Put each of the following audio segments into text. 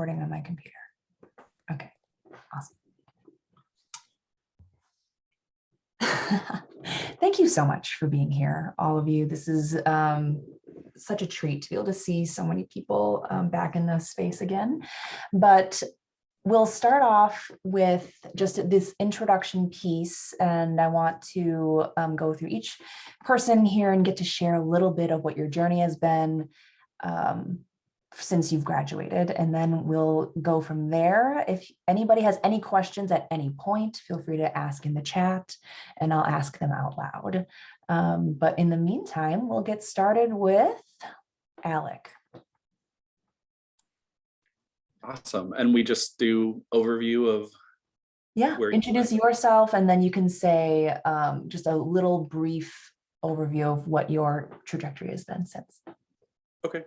recording on my computer. Okay, awesome. Thank you so much for being here, all of you. This is such a treat to be able to see so many people back in this space again. But we'll start off with just this introduction piece, and I want to go through each person here and get to share a little bit of what your journey has been since you've graduated, and then we'll go from there. If anybody has any questions at any point, feel free to ask in the chat and I'll ask them out loud. But in the meantime, we'll get started with Alec. Awesome. And we just do overview of introduce yourself, and then you can say just a little brief overview of what your trajectory has been since. Okay.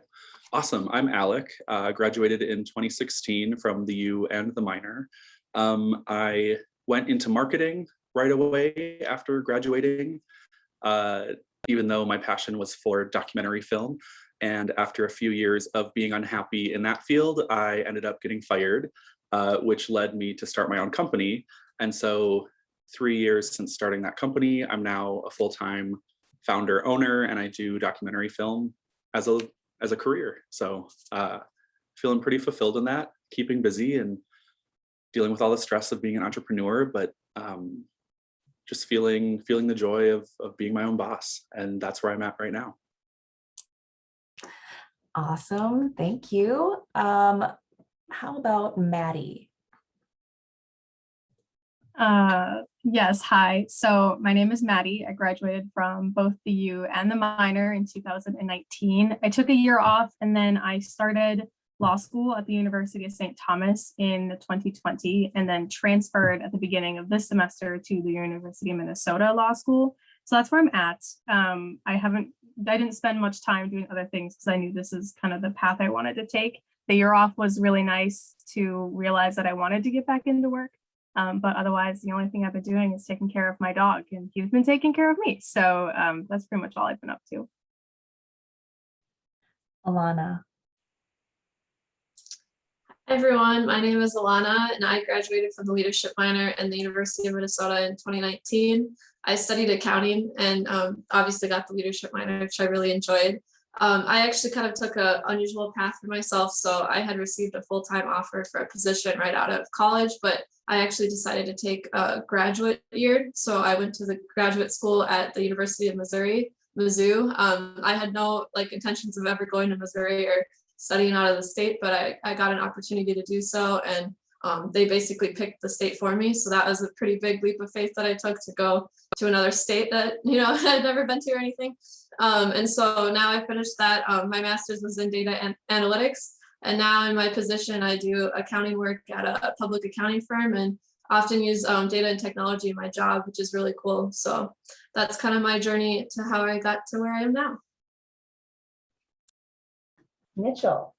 Awesome. I'm Alec. Graduated in 2016 from the U and the minor. I went into marketing right away after graduating, even though my passion was for documentary film. And after a few years of being unhappy in that field, I ended up getting fired, which led me to start my own company. And so 3 years since starting that company, I'm now a full-time founder owner, and I do documentary film as a career. So feeling pretty fulfilled in that, keeping busy and dealing with all the stress of being an entrepreneur, but just feeling the joy of being my own boss. And that's where I'm at right now. Awesome, thank you. How about Maddie? Yes, hi. So my name is Maddie. I graduated from both the U and the minor in 2019. I took a year off and then I started law school at the University of St. Thomas in 2020 and then transferred at the beginning of this semester to the University of Minnesota Law School. So that's where I'm at. I didn't spend much time doing other things because I knew this is kind of the path I wanted to take. The year off was really nice to realize that I wanted to get back into work. But otherwise, the only thing I've been doing is taking care of my dog, and he's been taking care of me. So that's pretty much all I've been up to. Alana. Hi everyone, my name is Alana, and I graduated from the leadership minor in the University of Minnesota in 2019. I studied accounting and obviously got the leadership minor, which I really enjoyed. I actually kind of took an unusual path for myself. So I had received a full-time offer for a position right out of college, but I actually decided to take a graduate year. So I went to the graduate school at the University of Missouri, Mizzou. I had no intentions of ever going to Missouri or studying out of the state, but I got an opportunity to do so. And they basically picked the state for me. So that was a pretty big leap of faith that I took to go to another state that, I had never been to or anything. And so now I finished that. My master's was in data analytics. And now in my position, I do accounting work at a public accounting firm and often use data and technology in my job, which is really cool. So that's kind of my journey to how I got to where I am now. Mitchell.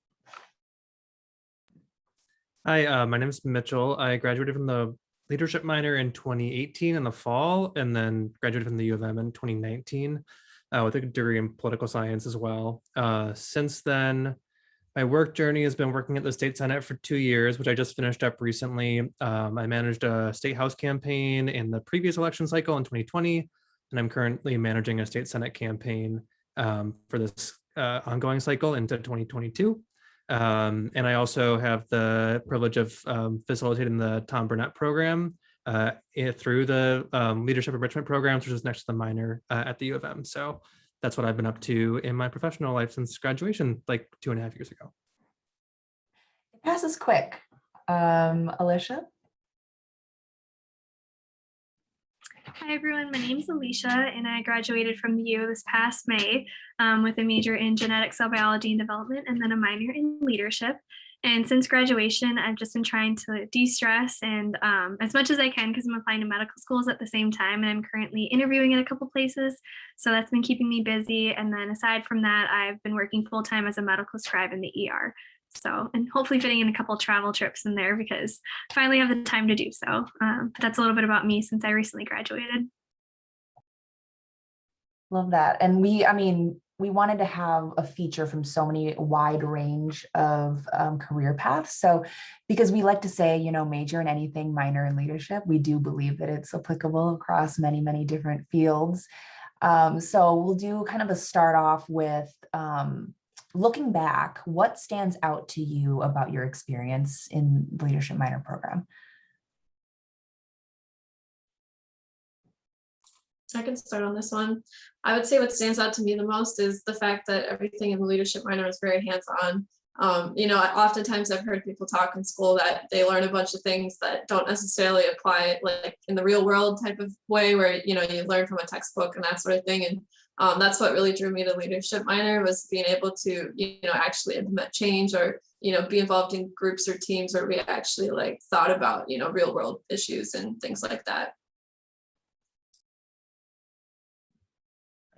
Hi, my name is Mitchell. I graduated from the leadership minor in 2018 in the fall, and then graduated from the U of M in 2019 with a degree in political science as well. Since then, my work journey has been working at the state senate for 2 years, which I just finished up recently. I managed a state house campaign in the previous election cycle in 2020, and I'm currently managing a state senate campaign for this ongoing cycle into 2022. And I also have the privilege of facilitating the Tom Burnett program through the Leadership Enrichment Programs, which is next to the minor at the U of M. So that's what I've been up to in my professional life since graduation, like 2.5 years ago. It passes quick. Alicia? Hi everyone, my name is Alicia and I graduated from the U this past May with a major in genetic cell biology and development and then a minor in leadership. And since graduation, I've just been trying to de-stress and as much as I can because I'm applying to medical schools at the same time and I'm currently interviewing in a couple places. So that's been keeping me busy. And then aside from that, I've been working full-time as a medical scribe in the ER. So, and hopefully fitting in a couple travel trips in there because I finally have the time to do so. That's a little bit about me since I recently graduated. Love that. And we wanted to have a feature from so many wide range of career paths. So because we like to say, you know, major in anything, minor in leadership, we do believe that it's applicable across many, many different fields. So we'll do kind of a start off with looking back, what stands out to you about your experience in the leadership minor program? I can start on this one. I would say what stands out to me the most is the fact that everything in the leadership minor is very hands-on. You know, oftentimes I've heard people talk in school that they learn a bunch of things that don't necessarily apply like in the real world type of way where, you know, you learn from a textbook and that sort of thing. And that's what really drew me to leadership minor, was being able to, you know, actually implement change, or, you know, be involved in groups or teams where we actually like thought about, you know, real world issues and things like that.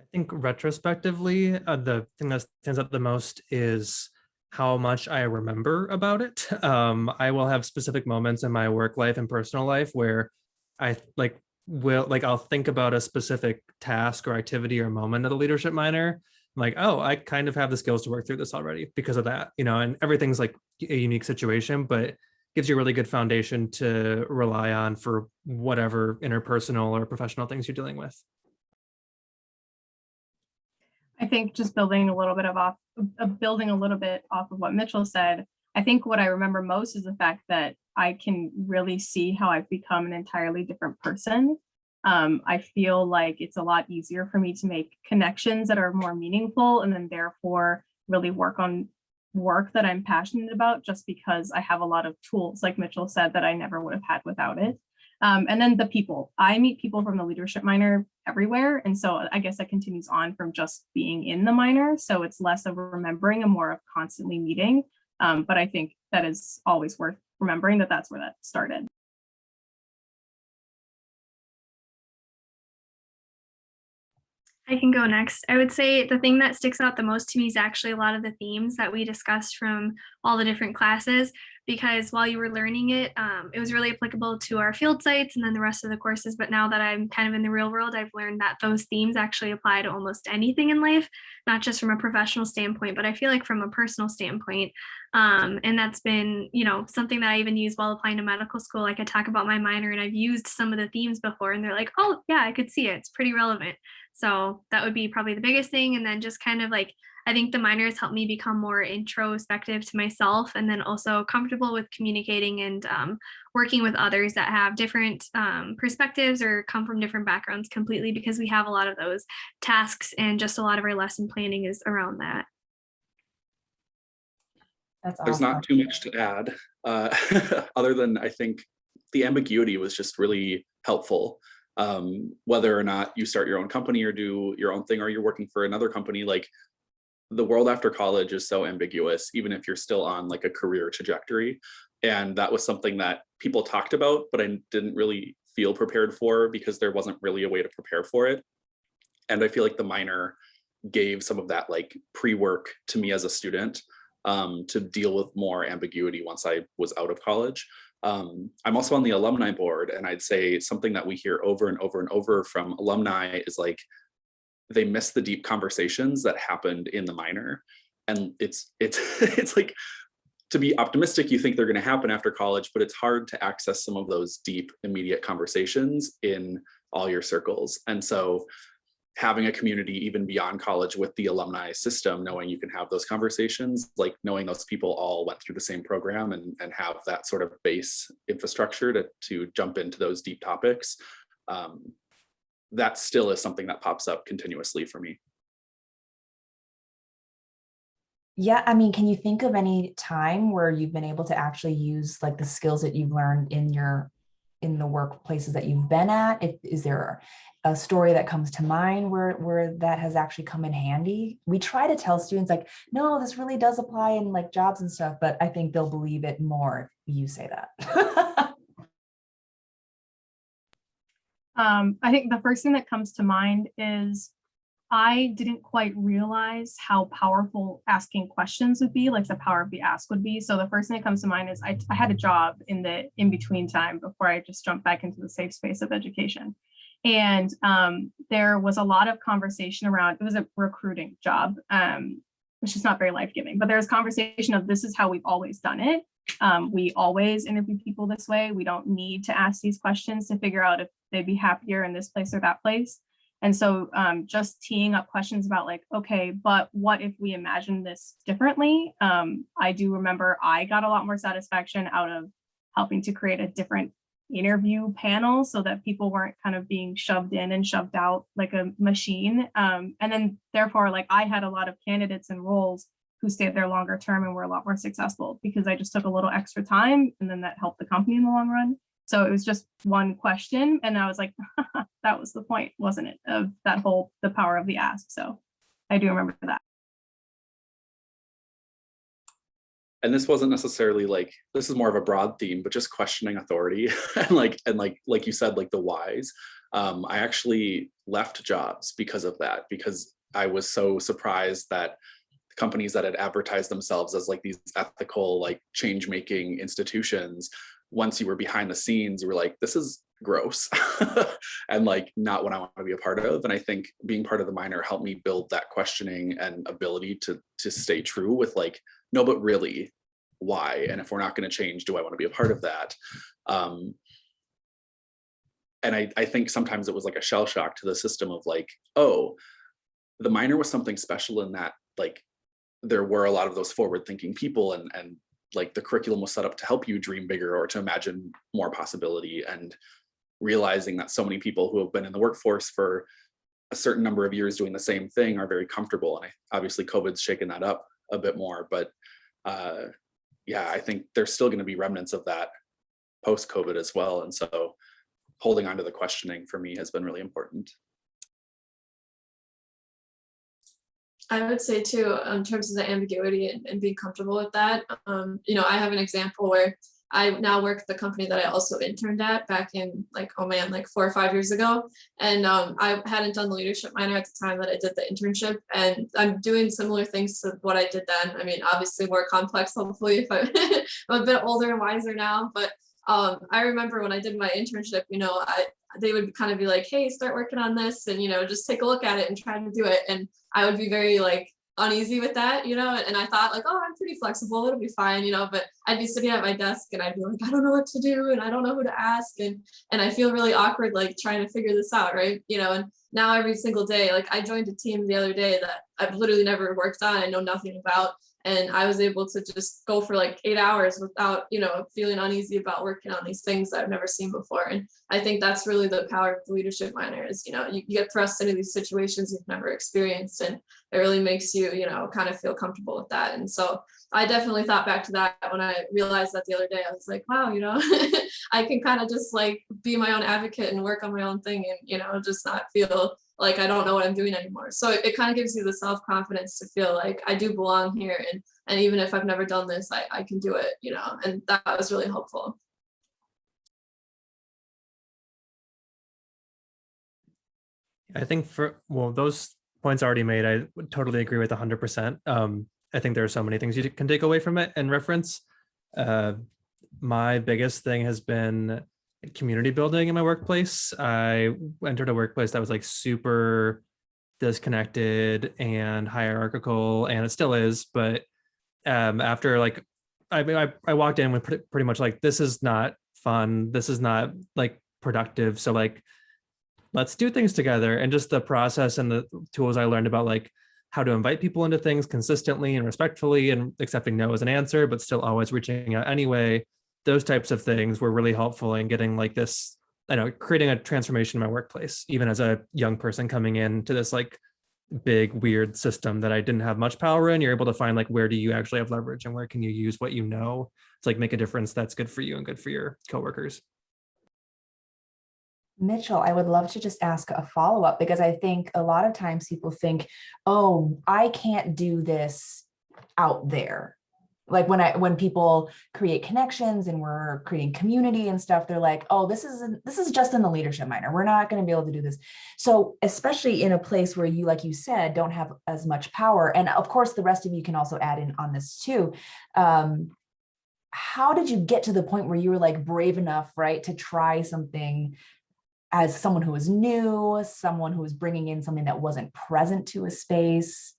I think retrospectively, the thing that stands out the most is how much I remember about it. I will have specific moments in my work life and personal life where I I'll think about a specific task or activity or moment of the leadership minor. I'm like, oh, I kind of have the skills to work through this already because of that, you know, and everything's like a unique situation, but gives you a really good foundation to rely on for whatever interpersonal or professional things you're dealing with. I think just building a little bit off of what Mitchell said, I think what I remember most is the fact that I can really see how I've become an entirely different person. I feel like it's a lot easier for me to make connections that are more meaningful, and then therefore really work on work that I'm passionate about, just because I have a lot of tools, like Mitchell said, that I never would have had without it. And then the people, I meet people from the leadership minor everywhere. And so I guess that continues on from just being in the minor. So it's less of remembering and more of constantly meeting. But I think that is always worth remembering that that's where that started. I can go next. I would say the thing that sticks out the most to me is actually a lot of the themes that we discussed from all the different classes, because while you were learning it, it was really applicable to our field sites and then the rest of the courses. But now that I'm kind of in the real world, I've learned that those themes actually apply to almost anything in life, not just from a professional standpoint, but I feel like from a personal standpoint. And that's been, you know, something that I even use while applying to medical school. Like I talk about my minor and I've used some of the themes before and they're like, oh yeah, I could see it. It's pretty relevant. So that would be probably the biggest thing. And then just kind of like, I think the minors helped me become more introspective to myself, and then also comfortable with communicating and working with others that have different perspectives or come from different backgrounds completely, because we have a lot of those tasks and just a lot of our lesson planning is around that. That's awesome. There's not too much to add, other than I think the ambiguity was just really helpful. Whether or not you start your own company or do your own thing, or you're working for another company, like the world after college is so ambiguous, even if you're still on like a career trajectory. And that was something that people talked about, but I didn't really feel prepared for because there wasn't really a way to prepare for it. And I feel like the minor gave some of that like pre-work to me as a student, to deal with more ambiguity once I was out of college. I'm also on the alumni board, and I'd say something that we hear over and over and over from alumni is like, they miss the deep conversations that happened in the minor. And it's like, to be optimistic, you think they're going to happen after college, but it's hard to access some of those deep, immediate conversations in all your circles. And so having a community even beyond college with the alumni system, knowing you can have those conversations, like knowing those people all went through the same program and have that sort of base infrastructure to jump into those deep topics, that still is something that pops up continuously for me. Yeah, I mean, can you think of any time where you've been able to actually use like the skills that you've learned in the workplaces that you've been at? Is there a story that comes to mind where that has actually come in handy? We try to tell students like, no, this really does apply in like jobs and stuff, but I think they'll believe it more if you say that. I think the first thing that comes to mind is I didn't quite realize how powerful asking questions would be, like the power of the ask would be. So the first thing that comes to mind is I had a job in the in-between time before I just jumped back into the safe space of education. And there was a lot of conversation around, it was a recruiting job, which is not very life-giving, but there was conversation of this is how we've always done it. We always interview people this way. We don't need to ask these questions to figure out if they'd be happier in this place or that place. And so just teeing up questions about like, okay, but what if we imagine this differently? I do remember I got a lot more satisfaction out of helping to create a different interview panel so that people weren't kind of being shoved in and shoved out like a machine. And then therefore, like I had a lot of candidates and roles who stayed there longer term and were a lot more successful because I just took a little extra time, and then that helped the company in the long run. So it was just one question, and I was like, that was the point, wasn't it, of that whole, the power of the ask. So I do remember that. And this wasn't necessarily like, this is more of a broad theme, but just questioning authority and like you said, like the whys. I actually left jobs because of that, because I was so surprised that companies that had advertised themselves as like these ethical, like change-making institutions, once you were behind the scenes, you were like, this is gross and like not what I want to be a part of. And I think being part of the minor helped me build that questioning and ability to stay true with like, no, but really, why? And if we're not going to change, do I want to be a part of that? And I think sometimes it was like a shell shock to the system of like, oh, the minor was something special in that like there were a lot of those forward-thinking people, and like the curriculum was set up to help you dream bigger or to imagine more possibility, and realizing that so many people who have been in the workforce for a certain number of years doing the same thing are very comfortable. And obviously COVID's shaken that up a bit more, but yeah, I think there's still going to be remnants of that post-COVID as well. And so holding on to the questioning for me has been really important. I would say too, in terms of the ambiguity and being comfortable with that, you know, I have an example where I now work at the company that I also interned at back in like, oh man, like 4 or 5 years ago. And I hadn't done the leadership minor at the time that I did the internship, and I'm doing similar things to what I did then. I mean, obviously more complex, hopefully, if I'm a bit older and wiser now. But I remember when I did my internship, you know, they would kind of be like, hey, start working on this and, you know, just take a look at it and try to do it. And I would be very like uneasy with that, you know, and I thought like, oh, I'm pretty flexible, it'll be fine, you know, but I'd be sitting at my desk and I'd be like, I don't know what to do and I don't know who to ask, and I feel really awkward like trying to figure this out, right? You know, and now every single day, like I joined a team the other day that I've literally never worked on, I know nothing about, and I was able to just go for like 8 hours without, you know, feeling uneasy about working on these things that I've never seen before. And I think that's really the power of the leadership minor is, you know, you get thrust into these situations you've never experienced, and it really makes you, you know, kind of feel comfortable with that. And so I definitely thought back to that when I realized that the other day. I was like, wow, you know, I can kind of just like be my own advocate and work on my own thing, and, you know, just not feel like I don't know what I'm doing anymore. So it kind of gives you the self-confidence to feel like I do belong here. And even if I've never done this, I can do it, you know, and that was really helpful. I think those points already made, I would totally agree with 100%. I think there are so many things you can take away from it and reference. My biggest thing has been community building in my workplace. I entered a workplace that was like super disconnected and hierarchical, and it still is. But after like, I walked in with pretty much like, this is not fun. This is not like productive. So like, let's do things together. And just the process and the tools I learned about like how to invite people into things consistently and respectfully, and accepting no as an answer, but still always reaching out anyway. Those types of things were really helpful in getting like this, I know, creating a transformation in my workplace, even as a young person coming into this like big, weird system that I didn't have much power in. You're able to find like, where do you actually have leverage and where can you use what you know to like make a difference that's good for you and good for your coworkers. Mitchell, I would love to just ask a follow-up, because I think a lot of times people think, oh, I can't do this out there. Like when people create connections and we're creating community and stuff, they're like, oh, this is just in the leadership minor. We're not going to be able to do this. So especially in a place where you, like you said, don't have as much power. And of course, the rest of you can also add in on this too. How did you get to the point where you were like brave enough, right, to try something as someone who was new, someone who was bringing in something that wasn't present to a space?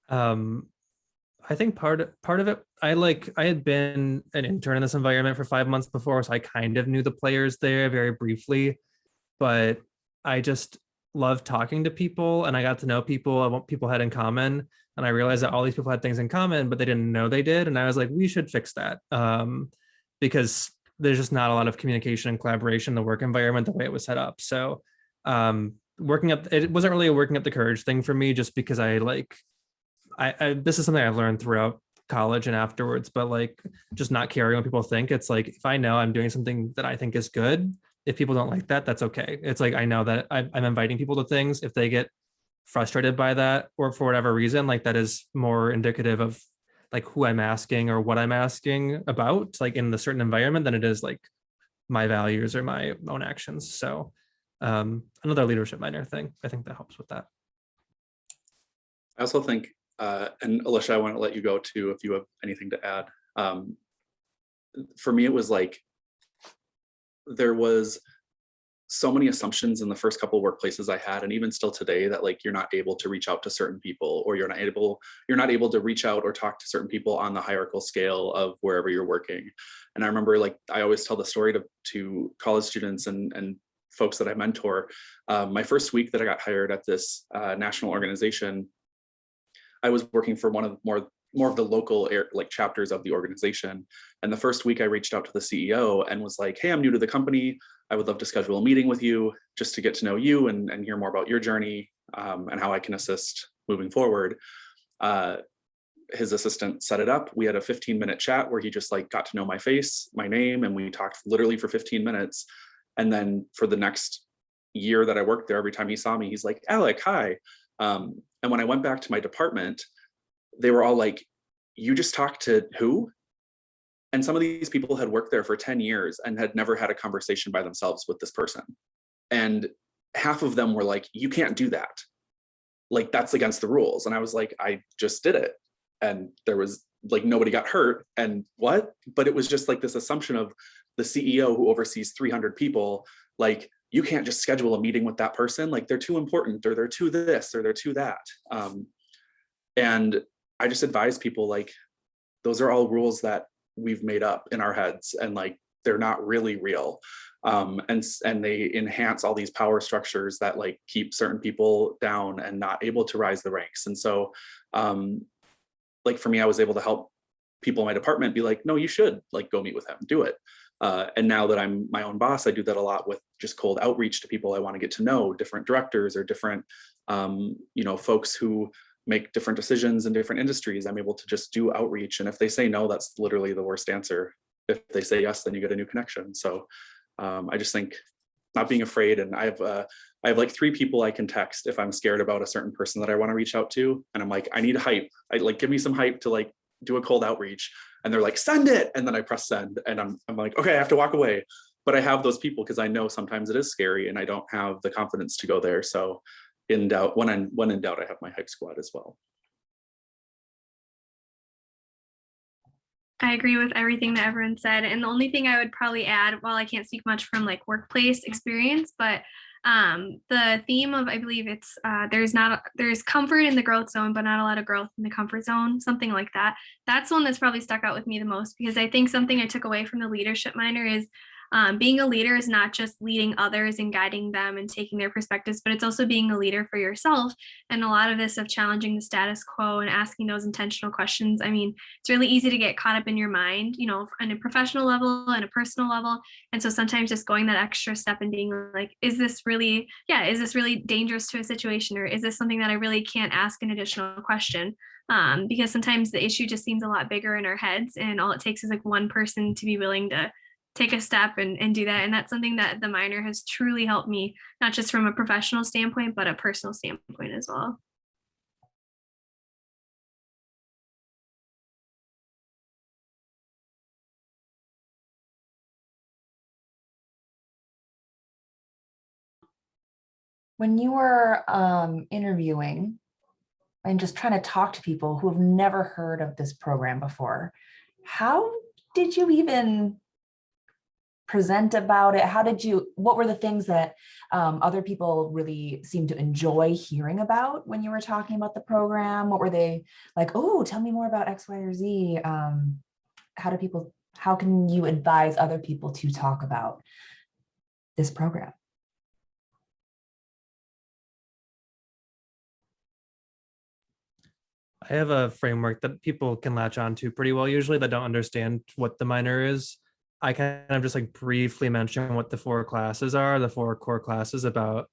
I think part of it, I had been an intern in this environment for 5 months before, so I kind of knew the players there very briefly, but I just loved talking to people, and I got to know people and what people had in common. And I realized that all these people had things in common, but they didn't know they did. And I was like, we should fix that, because there's just not a lot of communication and collaboration in the work environment the way it was set up. So it wasn't really a working up the courage thing for me, just because this is something I learned throughout college and afterwards, but like just not caring what people think. It's like, if I know I'm doing something that I think is good, if people don't like that, that's okay. It's like, I know that I'm inviting people to things. If they get frustrated by that, or for whatever reason, like that is more indicative of like who I'm asking or what I'm asking about, like in the certain environment, than it is like my values or my own actions. So another leadership minor thing, I think that helps with that. I also think, and Alicia, I want to let you go too if you have anything to add. For me, it was like there was so many assumptions in the first couple of workplaces I had, and even still today, that like you're not able to reach out to certain people, or you're not able to reach out or talk to certain people on the hierarchical scale of wherever you're working. And I remember, like, I always tell the story to college students and folks that I mentor. My first week that I got hired at this national organization, I was working for one of more of the local chapters of the organization. And the first week I reached out to the CEO and was like, hey, I'm new to the company. I would love to schedule a meeting with you just to get to know you and hear more about your journey, and how I can assist moving forward. His assistant set it up. We had a 15-minute chat where he just like got to know my face, my name, and we talked literally for 15 minutes. And then for the next year that I worked there, every time he saw me, he's like, Alec, hi. And when I went back to my department, they were all like, you just talked to who? And some of these people had worked there for 10 years and had never had a conversation by themselves with this person. And half of them were like, you can't do that. Like, that's against the rules. And I was like, I just did it. And there was like, nobody got hurt. And what? But it was just like this assumption of the CEO who oversees 300 people, like, you can't just schedule a meeting with that person. Like, they're too important, or they're too this, or they're too that. And I just advise people, like, those are all rules that we've made up in our heads, and like, they're not really real. And they enhance all these power structures that like keep certain people down and not able to rise the ranks. And so like for me, I was able to help people in my department be like, no, you should like go meet with him, do it. And now that I'm my own boss, I do that a lot with just cold outreach to people I want to get to know, different directors or different, folks who make different decisions in different industries. I'm able to just do outreach. And if they say no, that's literally the worst answer. If they say yes, then you get a new connection. So I just think not being afraid. And I have like 3 people I can text if I'm scared about a certain person that I want to reach out to. And I'm like, I need hype. Give me some hype to like do a cold outreach. And they're like, send it. And then I press send. And I'm like, okay, I have to walk away. But I have those people because I know sometimes it is scary and I don't have the confidence to go there. So in doubt, when in doubt, I have my hype squad as well. I agree with everything that everyone said. And the only thing I would probably add, while I can't speak much from like workplace experience, but the theme of, I believe it's there's comfort in the growth zone, but not a lot of growth in the comfort zone, something like that. That's one that's probably stuck out with me the most, because I think something I took away from the leadership minor is being a leader is not just leading others and guiding them and taking their perspectives, but it's also being a leader for yourself. And a lot of this of challenging the status quo and asking those intentional questions. I mean, it's really easy to get caught up in your mind, on a professional level and a personal level. And so sometimes just going that extra step and being like, is this really dangerous to a situation? Or is this something that I really can't ask an additional question? Because sometimes the issue just seems a lot bigger in our heads, and all it takes is like one person to be willing to take a step and do that. And that's something that the minor has truly helped me, not just from a professional standpoint, but a personal standpoint as well. When you were interviewing and just trying to talk to people who have never heard of this program before, how did you even present about it? What were the things that other people really seemed to enjoy hearing about when you were talking about the program? What were they like, oh, tell me more about X, Y, or Z? How can you advise other people to talk about this program? I have a framework that people can latch on to pretty well usually that don't understand what the minor is. I kind of just like briefly mention what the four classes are, the four core classes about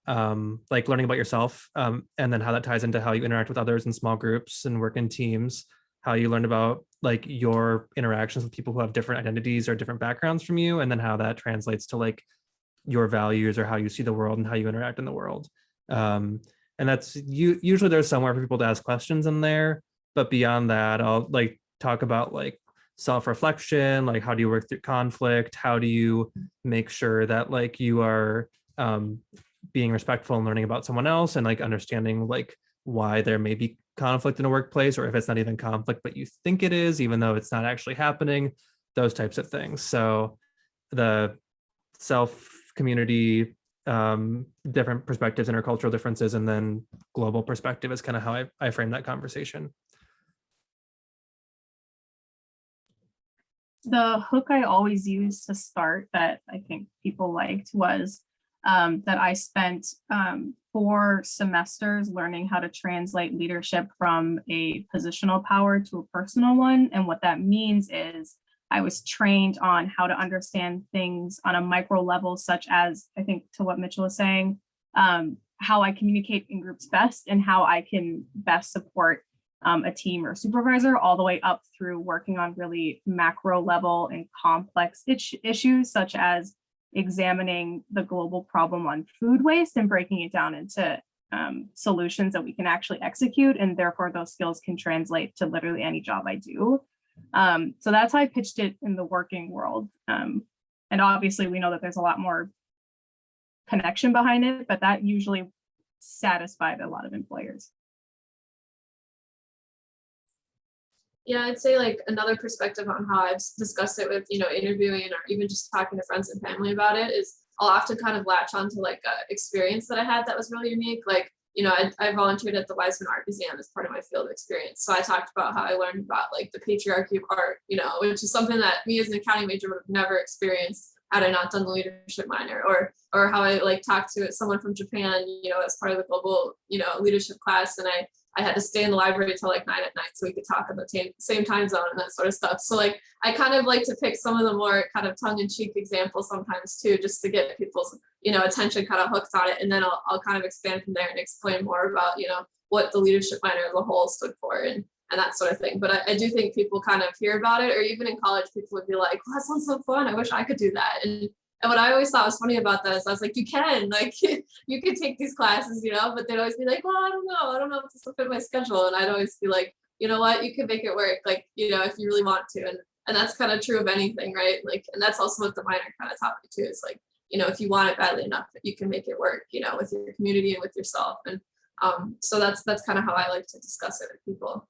like learning about yourself, and then how that ties into how you interact with others in small groups and work in teams, how you learn about like your interactions with people who have different identities or different backgrounds from you, and then how that translates to like your values or how you see the world and how you interact in the world. And that's usually there's somewhere for people to ask questions in there, but beyond that, I'll like talk about like self-reflection, like how do you work through conflict, how do you make sure that like you are being respectful and learning about someone else, and like understanding like why there may be conflict in a workplace, or if it's not even conflict but you think it is even though it's not actually happening, those types of things. So the self, community, different perspectives, intercultural differences, and then global perspective is kind of how I frame that conversation. The hook I always use to start that I think people liked was that I spent 4 semesters learning how to translate leadership from a positional power to a personal one. And what that means is I was trained on how to understand things on a micro level, such as, I think to what Mitchell was saying, how I communicate in groups best and how I can best support a team or supervisor, all the way up through working on really macro level and complex issues, such as examining the global problem on food waste and breaking it down into solutions that we can actually execute. And therefore those skills can translate to literally any job I do. So that's how I pitched it in the working world. And obviously we know that there's a lot more connection behind it, but that usually satisfied a lot of employers. Yeah, I'd say like another perspective on how I've discussed it with, interviewing or even just talking to friends and family about it is I'll often kind of latch onto like a experience that I had that was really unique. Like, I volunteered at the Weizmann Art Museum as part of my field experience. So I talked about how I learned about like the patriarchy of art, which is something that me as an accounting major would have never experienced had I not done the leadership minor, or how I like talked to someone from Japan, as part of the global, leadership class. And I had to stay in the library till like 9 at night so we could talk at the same time zone and that sort of stuff. So like, I kind of like to pick some of the more kind of tongue-in-cheek examples sometimes too, just to get people's, attention kind of hooked on it. And then I'll kind of expand from there and explain more about, what the leadership minor as a whole stood for and that sort of thing. But I do think people kind of hear about it, or even in college, people would be like, well, that sounds so fun. I wish I could do that. And what I always thought was funny about that is I was like, you can, like, you can take these classes, but they'd always be like, well, I don't know if this will fit my schedule. And I'd always be like, you know what, you can make it work, like, if you really want to. And that's kind of true of anything, right? Like, and that's also what the minor kind of taught me too, is like, if you want it badly enough, you can make it work, with your community and with yourself. And so that's kind of how I like to discuss it with people.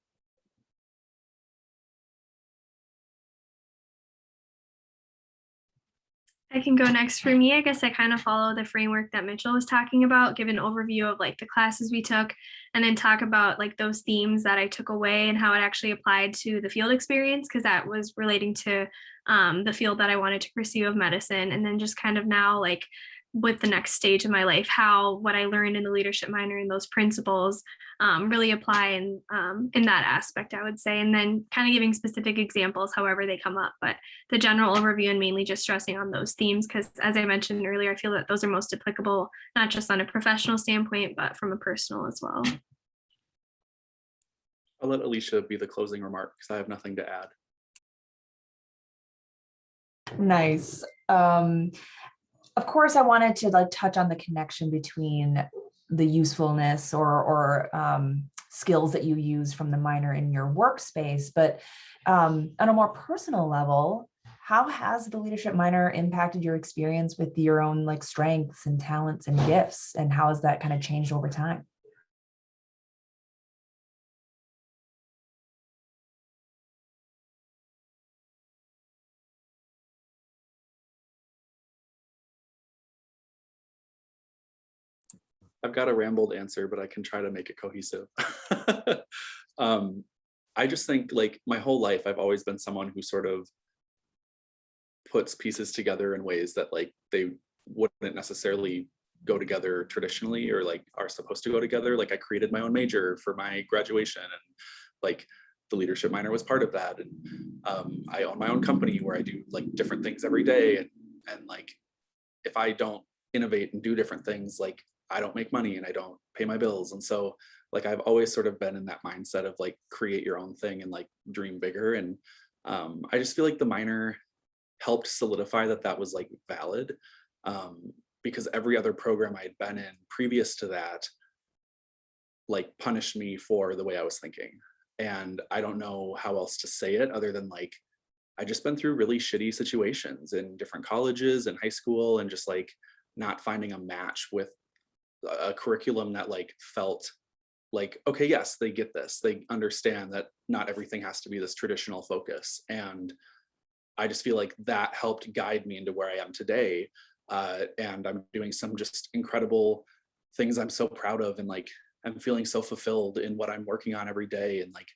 I can go next. For me, I guess I kind of follow the framework that Mitchell was talking about, give an overview of like the classes we took, and then talk about like those themes that I took away and how it actually applied to the field experience, because that was relating to the field that I wanted to pursue of medicine. And then just kind of now like with the next stage of my life, how what I learned in the leadership minor and those principles really apply in that aspect, I would say. And then kind of giving specific examples, however they come up, but the general overview and mainly just stressing on those themes, because as I mentioned earlier, I feel that those are most applicable, not just on a professional standpoint, but from a personal as well. I'll let Alicia be the closing remark because I have nothing to add. Nice. Of course, I wanted to like touch on the connection between the usefulness or skills that you use from the minor in your workspace, but on a more personal level, how has the leadership minor impacted your experience with your own like strengths and talents and gifts, and how has that kind of changed over time? I've got a rambled answer, but I can try to make it cohesive. I just think like my whole life, I've always been someone who sort of puts pieces together in ways that like they wouldn't necessarily go together traditionally or like are supposed to go together. Like I created my own major for my graduation, and like the leadership minor was part of that. And I own my own company where I do like different things every day. And like, if I don't innovate and do different things, like I don't make money and I don't pay my bills. And so like, I've always sort of been in that mindset of like, create your own thing and like dream bigger. And I just feel like the minor helped solidify that that was like valid, because every other program I had been in previous to that, like punished me for the way I was thinking. And I don't know how else to say it other than like, I just been through really shitty situations in different colleges and high school, and just like not finding a match with a curriculum that like felt like, okay, yes, they get this. They understand that not everything has to be this traditional focus. And I just feel like that helped guide me into where I am today. And I'm doing some just incredible things I'm so proud of, and like I'm feeling so fulfilled in what I'm working on every day. And like,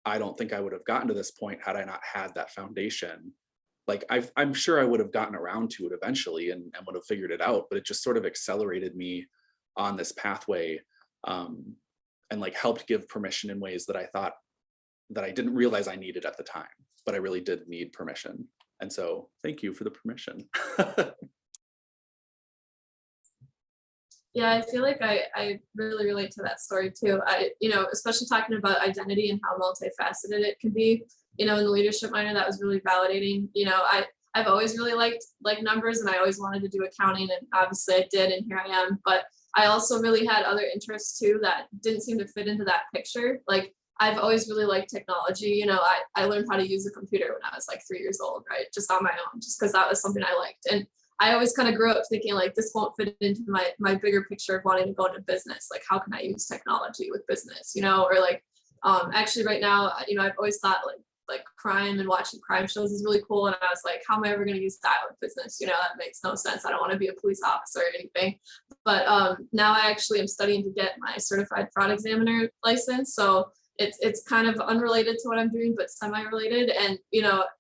I don't think I would have gotten to this point had I not had that foundation. Like I'm sure I would have gotten around to it eventually and would have figured it out, but it just sort of accelerated me on this pathway, and like helped give permission in ways that I thought that I didn't realize I needed at the time, but I really did need permission. And so thank you for the permission. Yeah, I feel like I really relate to that story too. Especially talking about identity and how multifaceted it can be, in the leadership minor, that was really validating. I've always really liked numbers, and I always wanted to do accounting, and obviously I did, and here I am. But I also really had other interests too that didn't seem to fit into that picture. Like I've always really liked technology. I learned how to use a computer when I was like 3 years old, right? Just on my own, just because that was something I liked. And I always kind of grew up thinking like this won't fit into my bigger picture of wanting to go into business. Like how can I use technology with business, or like actually right now, I've always thought like crime and watching crime shows is really cool. And I was like, how am I ever going to use that with business? That makes no sense. I don't want to be a police officer or anything. But now I actually am studying to get my certified fraud examiner license. So it's kind of unrelated to what I'm doing, but semi-related. And,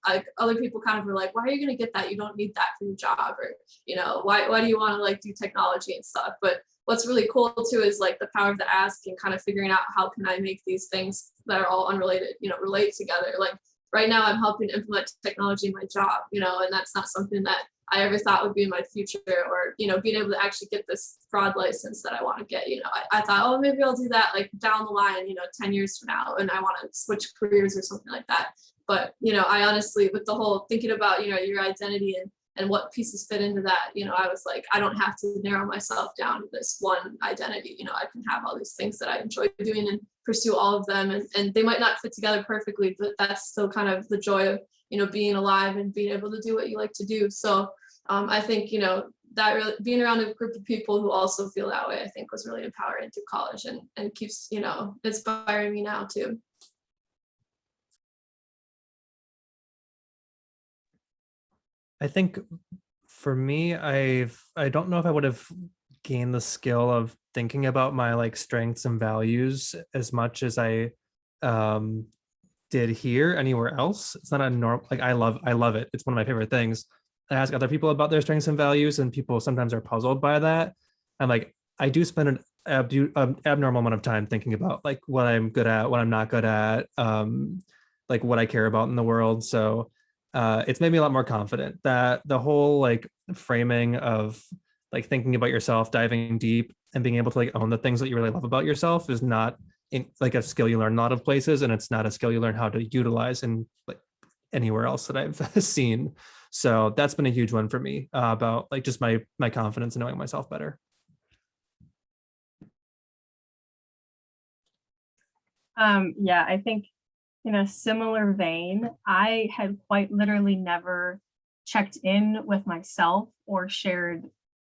like other people kind of were like, why are you going to get that? You don't need that for your job. Or, why do you want to like do technology and stuff? But what's really cool too is like the power of the ask and kind of figuring out how can I make these things that are all unrelated, relate together. Like right now I'm helping implement technology in my job, and that's not something that I ever thought would be in my future, or, being able to actually get this fraud license that I want to get, I thought, oh, maybe I'll do that like down the line, 10 years from now, and I want to switch careers or something like that. But, I honestly, with the whole thinking about, your identity and what pieces fit into that, I was like, I don't have to narrow myself down to this one identity. I can have all these things that I enjoy doing and pursue all of them. And they might not fit together perfectly, but that's still kind of the joy of, being alive and being able to do what you like to do. So I think, that really being around a group of people who also feel that way, I think was really empowering through college and keeps, inspiring me now too. I think for me, I don't know if I would have gained the skill of thinking about my like strengths and values as much as I did here anywhere else. It's not a norm. Like I love it. It's one of my favorite things. I ask other people about their strengths and values, and people sometimes are puzzled by that. I'm like, I do spend an abnormal amount of time thinking about like what I'm good at, what I'm not good at, like what I care about in the world. So it's made me a lot more confident that the whole like framing of like thinking about yourself, diving deep, and being able to like own the things that you really love about yourself is not like a skill you learn a lot of places, and it's not a skill you learn how to utilize in like anywhere else that I've seen. So that's been a huge one for me about like just my confidence in knowing myself better. Yeah, I think in a similar vein, I had quite literally never checked in with myself or shared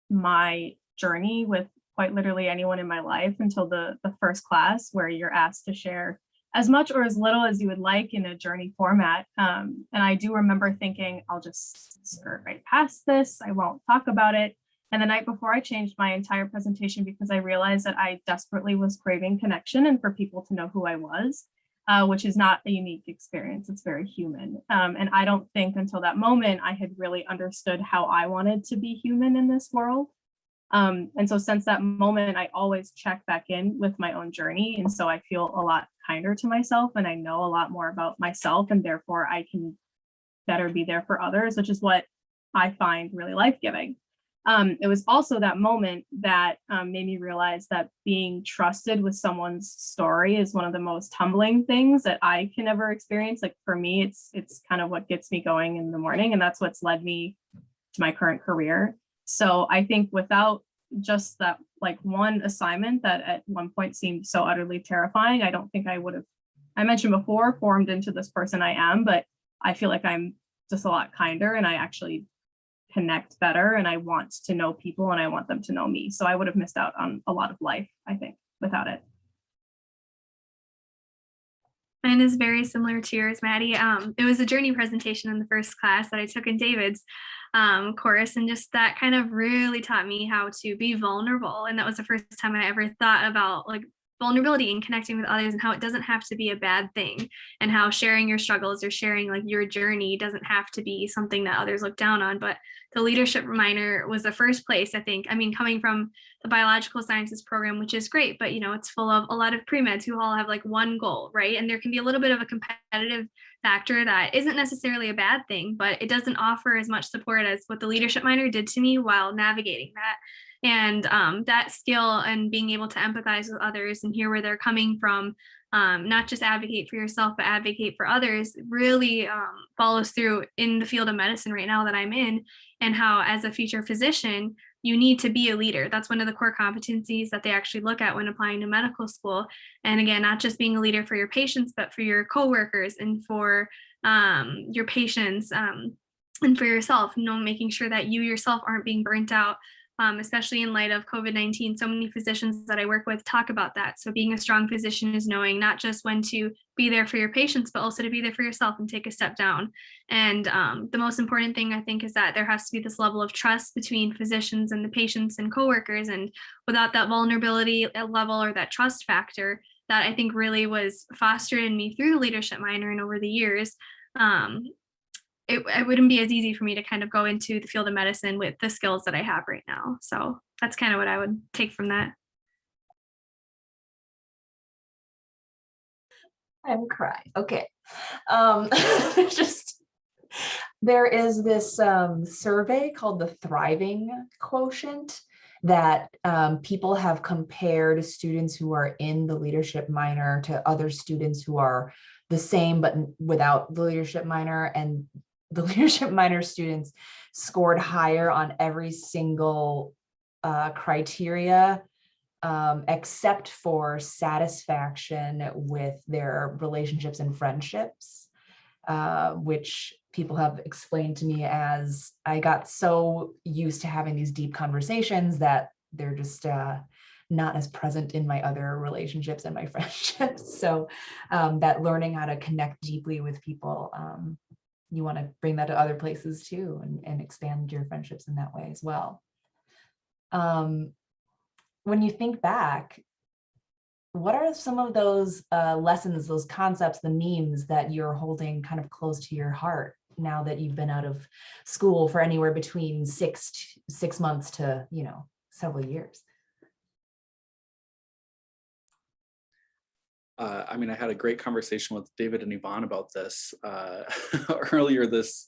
my journey with quite literally anyone in my life until the first class, where you're asked to share as much or as little as you would like in a journey format. And I do remember thinking, I'll just skirt right past this. I won't talk about it. And the night before, I changed my entire presentation because I realized that I desperately was craving connection and for people to know who I was, which is not a unique experience. It's very human. And I don't think until that moment I had really understood how I wanted to be human in this world. And so since that moment, I always check back in with my own journey. And so I feel a lot kinder to myself, and I know a lot more about myself, and therefore I can better be there for others, which is what I find really life-giving. It was also that moment that made me realize that being trusted with someone's story is one of the most humbling things that I can ever experience. Like for me, it's kind of what gets me going in the morning, and that's what's led me to my current career. So I think without just that like one assignment that at one point seemed so utterly terrifying, I don't think I would have, I mentioned before, formed into this person I am, but I feel like I'm just a lot kinder, and I actually connect better, and I want to know people, and I want them to know me. So I would have missed out on a lot of life, I think, without it. Mine is very similar to yours, Maddie. It was a journey presentation in the first class that I took in David's course, and just that kind of really taught me how to be vulnerable. And that was the first time I ever thought about like vulnerability and connecting with others, and how it doesn't have to be a bad thing, and how sharing your struggles or sharing like your journey doesn't have to be something that others look down on. But the leadership minor was the first place, I think. I mean, coming from the biological sciences program, which is great, but you know, it's full of a lot of pre-meds who all have like one goal, right? And there can be a little bit of a competitive factor that isn't necessarily a bad thing, but it doesn't offer as much support as what the leadership minor did to me while navigating that. And that skill and being able to empathize with others and hear where they're coming from, not just advocate for yourself, but advocate for others, really follows through in the field of medicine right now that I'm in, and how as a future physician, you need to be a leader. That's one of the core competencies that they actually look at when applying to medical school. And again, not just being a leader for your patients, but for your coworkers and for your patients and for yourself, you know, making sure that you yourself aren't being burnt out. Especially in light of COVID-19, so many physicians that I work with talk about that. So being a strong physician is knowing not just when to be there for your patients, but also to be there for yourself and take a step down. And the most important thing I think is that there has to be this level of trust between physicians and the patients and coworkers. And without that vulnerability level or that trust factor that I think really was fostered in me through the leadership minor and over the years, it wouldn't be as easy for me to kind of go into the field of medicine with the skills that I have right now. So that's kind of what I would take from that. I'm crying. Okay. Just there is this survey called the Thriving Quotient that people have compared students who are in the leadership minor to other students who are the same but without the leadership minor, and the leadership minor students scored higher on every single criteria except for satisfaction with their relationships and friendships, which people have explained to me as I got so used to having these deep conversations that they're just not as present in my other relationships and my friendships. So that learning how to connect deeply with people, you want to bring that to other places too, and expand your friendships in that way as well. When you think back, what are some of those lessons, those concepts, the memes that you're holding kind of close to your heart now that you've been out of school for anywhere between 6 months to, you know, several years? I mean, I had a great conversation with David and Yvonne about this earlier this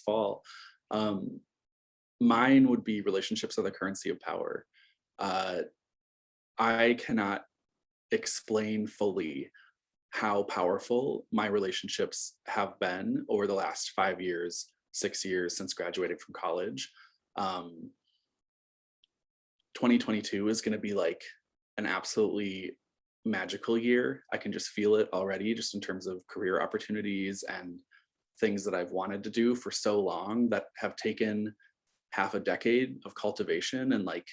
fall. Mine would be relationships are the currency of power. I cannot explain fully how powerful my relationships have been over the last 5 years, 6 years since graduating from college. 2022 is going to be like an absolutely magical year. I can just feel it already, just in terms of career opportunities and things that I've wanted to do for so long that have taken half a decade of cultivation and like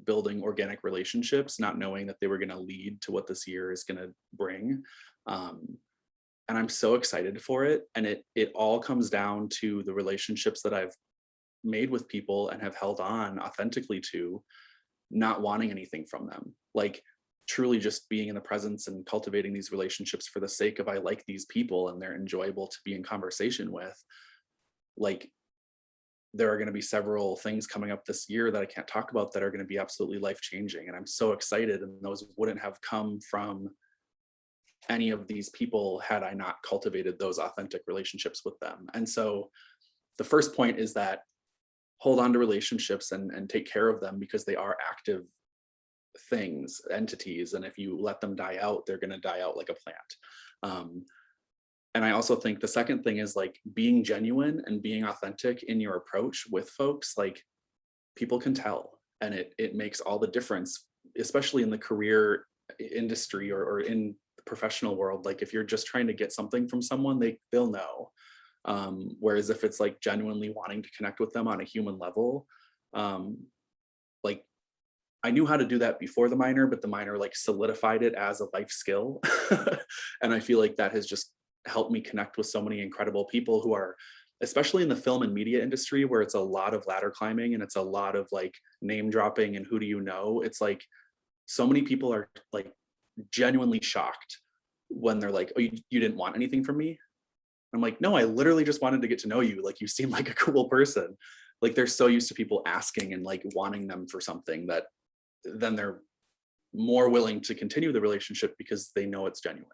building organic relationships, not knowing that they were going to lead to what this year is going to bring. And I'm so excited for it. And it all comes down to the relationships that I've made with people and have held on authentically to, not wanting anything from them, like truly just being in the presence and cultivating these relationships for the sake of, I like these people and they're enjoyable to be in conversation with. Like, there are going to be several things coming up this year that I can't talk about that are going to be absolutely life-changing. And I'm so excited. And those wouldn't have come from any of these people had I not cultivated those authentic relationships with them. And so the first point is that hold on to relationships and take care of them, because they are active things, entities. And if you let them die out, they're going to die out like a plant. And I also think the second thing is like being genuine and being authentic in your approach with folks. Like, people can tell, and it makes all the difference, especially in the career industry or in the professional world. Like, if you're just trying to get something from someone, they'll know. Whereas if it's like genuinely wanting to connect with them on a human level, like, I knew how to do that before the minor, but the minor like solidified it as a life skill. And I feel like that has just helped me connect with so many incredible people who are, especially in the film and media industry, where it's a lot of ladder climbing and it's a lot of like name dropping and who do you know. It's like so many people are like genuinely shocked when they're like, oh, you didn't want anything from me? I'm like, no, I literally just wanted to get to know you. Like, you seem like a cool person. Like, they're so used to people asking and like wanting them for something that then they're more willing to continue the relationship because they know it's genuine.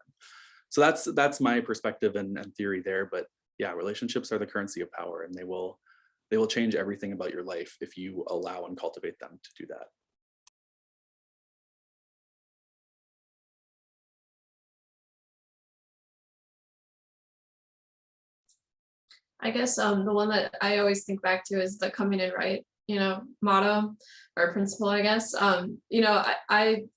So that's my perspective and theory there. But yeah, relationships are the currency of power, and they will change everything about your life if you allow and cultivate them to do that. I guess the one that I always think back to is the coming in right, motto or principle, I guess. I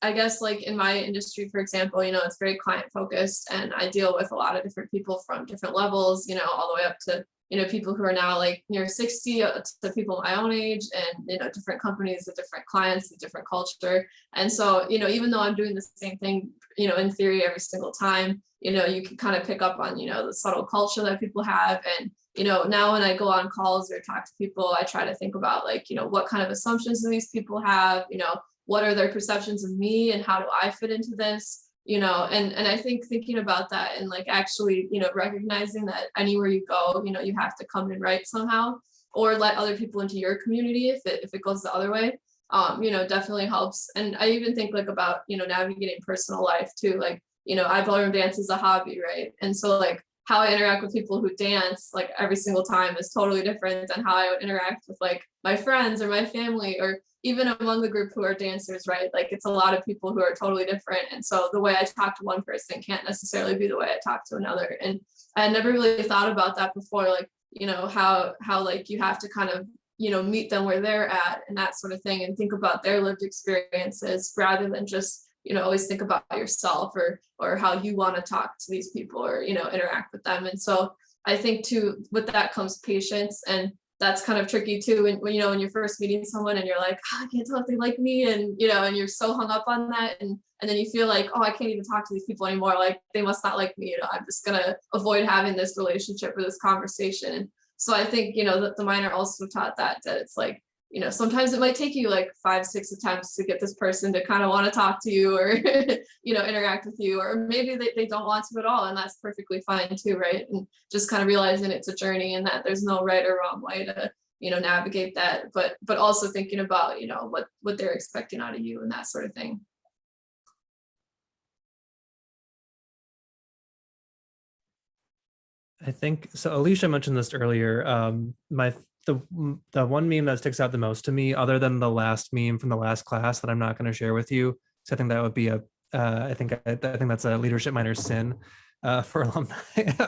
guess like in my industry, for example, it's very client focused, and I deal with a lot of different people from different levels, all the way up to, people who are now like near 60 to people my own age, and, different companies with different clients with different culture. And so, even though I'm doing the same thing, in theory every single time, you can kind of pick up on, the subtle culture that people have. And now when I go on calls or talk to people, I try to think about like, what kind of assumptions do these people have, what are their perceptions of me and how do I fit into this, and I think thinking about that and like actually, recognizing that anywhere you go, you have to come in right somehow, or let other people into your community if it goes the other way, definitely helps. And I even think like about, navigating personal life too, like, I ballroom dance is a hobby, right? And so like, how I interact with people who dance like every single time is totally different than how I would interact with like my friends or my family, or even among the group who are dancers, right? Like, it's a lot of people who are totally different. And so the way I talk to one person can't necessarily be the way I talk to another. And I had never really thought about that before, like, how like you have to kind of, meet them where they're at and that sort of thing, and think about their lived experiences rather than just, always think about yourself or how you want to talk to these people or, interact with them. And so I think too, with that comes patience, and that's kind of tricky too. When you're first meeting someone and you're like, I can't tell if they like me. And, and you're so hung up on that. And then you feel like, oh, I can't even talk to these people anymore. Like, they must not like me. I'm just going to avoid having this relationship or this conversation. And so I think, that the minor also taught that it's like, sometimes it might take you like 5-6 attempts to get this person to kind of want to talk to you or, interact with you, or maybe they don't want to at all. And that's perfectly fine too, right? And just kind of realizing it's a journey and that there's no right or wrong way to, navigate that, but also thinking about, what they're expecting out of you and that sort of thing. I think so. Alicia mentioned this earlier. The one meme that sticks out the most to me, other than the last meme from the last class that I'm not going to share with you, so I think that would be I think that's a leadership minor sin for alumni. It's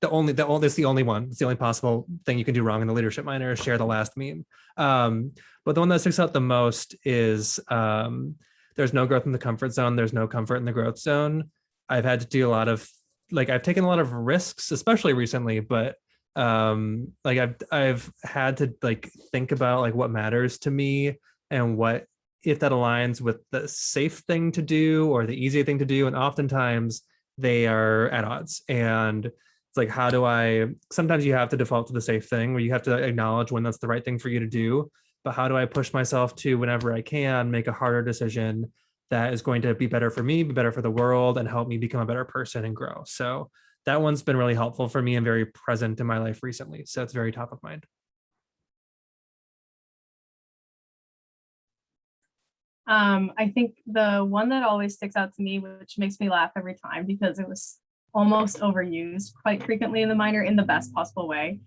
the only one. It's the only possible thing you can do wrong in the leadership minor is share the last meme. But the one that sticks out the most is there's no growth in the comfort zone. There's no comfort in the growth zone. I've had to do a lot of I've taken a lot of risks, especially recently, but I've had to think about what matters to me and what if that aligns with the safe thing to do or the easy thing to do, and oftentimes they are at odds. And It's like, how do I, sometimes you have to default to the safe thing where you have to acknowledge when that's the right thing for you to do. But how do I push myself to, whenever I can, make a harder decision that is going to be better for me, be better for the world, and help me become a better person and grow. So that one's been really helpful for me and very present in my life recently. So it's very top of mind. I think the one that always sticks out to me, which makes me laugh every time because it was almost overused quite frequently in the minor in the best possible way,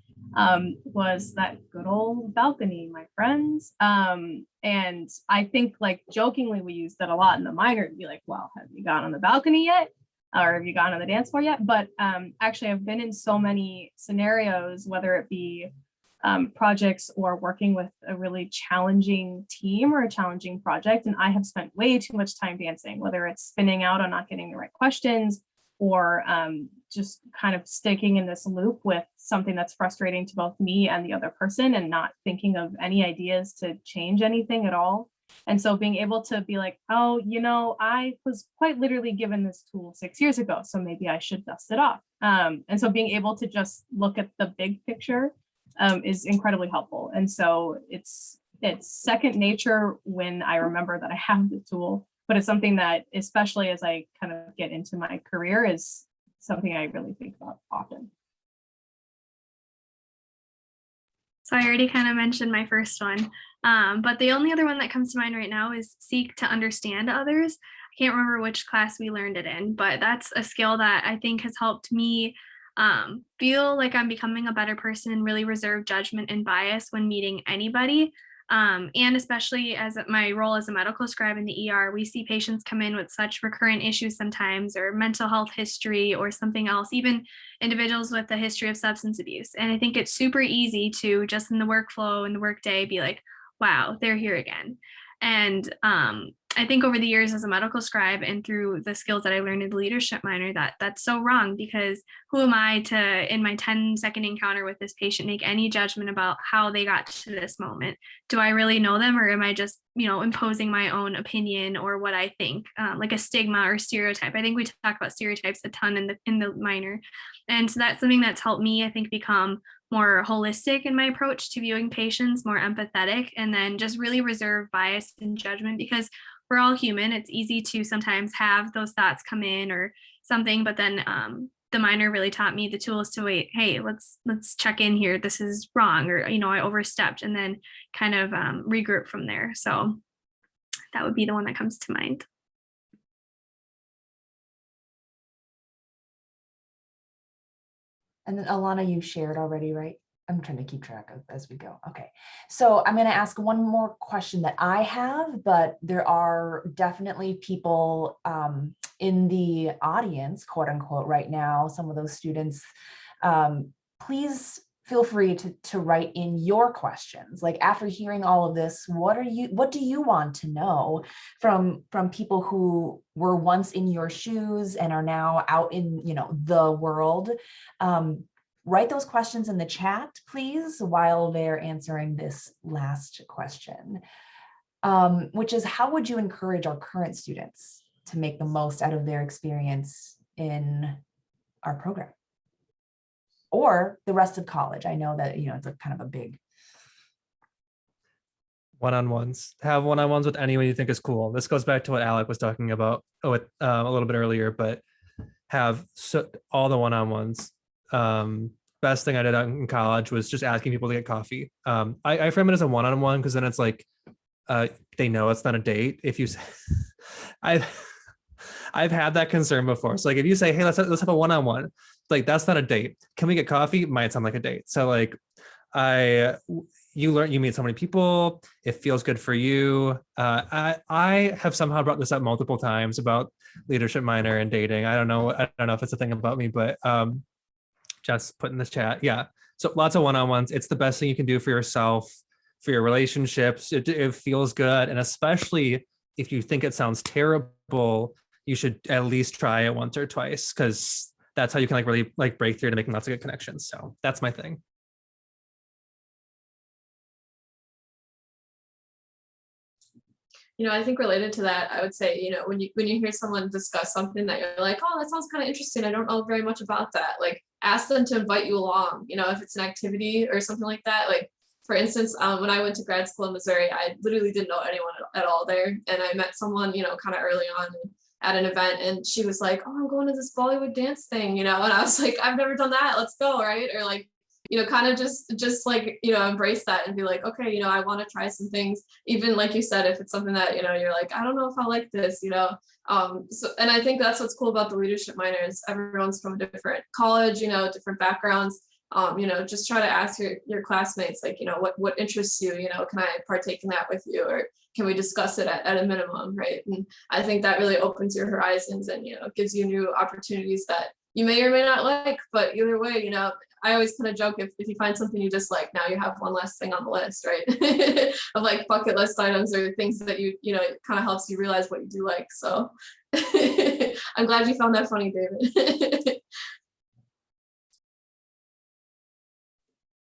was that good old balcony, my friends. And I think like jokingly we used that a lot in the minor to be like, well, have you gone on the balcony yet? Or have you gone on the dance floor yet? But actually I've been in so many scenarios, whether it be projects or working with a really challenging team or a challenging project. And I have spent way too much time dancing, whether it's spinning out on not getting the right questions or just kind of sticking in this loop with something that's frustrating to both me and the other person and not thinking of any ideas to change anything at all. And so being able to be like, oh, you know, I was quite literally given this tool 6 years ago, so maybe I should dust it off. And so being able to just look at the big picture is incredibly helpful. And so it's second nature when I remember that I have the tool, but it's something that, especially as I kind of get into my career, is something I really think about often. So I already kind of mentioned my first one, but the only other one that comes to mind right now is seek to understand others. I can't remember which class we learned it in, but that's a skill that I think has helped me feel like I'm becoming a better person and really reserve judgment and bias when meeting anybody. And especially as my role as a medical scribe in the ER, we see patients come in with such recurrent issues sometimes, or mental health history or something else, even individuals with a history of substance abuse. And I think it's super easy to just in the workflow and the workday be like, wow, they're here again. And I think over the years as a medical scribe and through the skills that I learned in the leadership minor, that's so wrong, because who am I to, in my 10-second encounter with this patient, make any judgment about how they got to this moment? Do I really know them, or am I just, imposing my own opinion or what I think, like a stigma or stereotype? I think we talk about stereotypes a ton in the minor. And so that's something that's helped me, I think, become more holistic in my approach to viewing patients, more empathetic, and then just really reserve bias and judgment, because we're all human. It's easy to sometimes have those thoughts come in or something, but then the minor really taught me the tools to wait, hey, let's check in here. This is wrong, or, I overstepped, and then kind of regroup from there. So that would be the one that comes to mind. And then Alana, you shared already, right? I'm trying to keep track of as we go. Okay, so I'm going to ask one more question that I have, but there are definitely people in the audience, quote unquote, right now, some of those students. Please feel free to write in your questions. Like, after hearing all of this, what do you want to know from people who were once in your shoes and are now out in the world? Write those questions in the chat, please, while they're answering this last question, which is, how would you encourage our current students to make the most out of their experience in our program or the rest of college? I know that, it's a kind of a big. One-on-ones. Have one-on-ones with anyone you think is cool. This goes back to what Alec was talking about a little bit earlier, but have all the one-on-ones. Best thing I did in college was just asking people to get coffee. I frame it as a one-on-one because then it's like they know it's not a date. If you say, I've had that concern before. So like if you say, hey, let's have a one-on-one, like that's not a date. Can we get coffee? Might sound like a date. So like you meet so many people, it feels good for you. I have somehow brought this up multiple times about leadership minor and dating. I don't know if it's a thing about me, but just put in the chat. Yeah. So lots of one-on-ones. It's the best thing you can do for yourself, for your relationships. It feels good. And especially if you think it sounds terrible, you should at least try it once or twice, because that's how you can really break through to making lots of good connections. So that's my thing. I think related to that, I would say, when you hear someone discuss something that you're like, oh, that sounds kind of interesting, I don't know very much about that. Like, ask them to invite you along, you know, if it's an activity or something like that. Like, for instance, when I went to grad school in Missouri, I literally didn't know anyone at all there. And I met someone, you know, kind of early on at an event, and she was like, oh, I'm going to this Bollywood dance thing, you know, and I was like, I've never done that, let's go, right? Or like, you know, kind of just like, you know, embrace that and be like, okay, you know, I want to try some things, even like you said, if it's something that, you know, you're like, I don't know if I like this, you know. So, and I think that's what's cool about the leadership minor is everyone's from a different college, you know, different backgrounds. You know, just try to ask your classmates, like, you know, what interests you, you know, can I partake in that with you, or can we discuss it at a minimum, right? And I think that really opens your horizons and, you know, gives you new opportunities that you may or may not like, but either way, you know, I always kind of joke, if you find something you dislike, now you have one less thing on the list, right? Of like bucket list items or things that you know, it kind of helps you realize what you do like. So I'm glad you found that funny, David.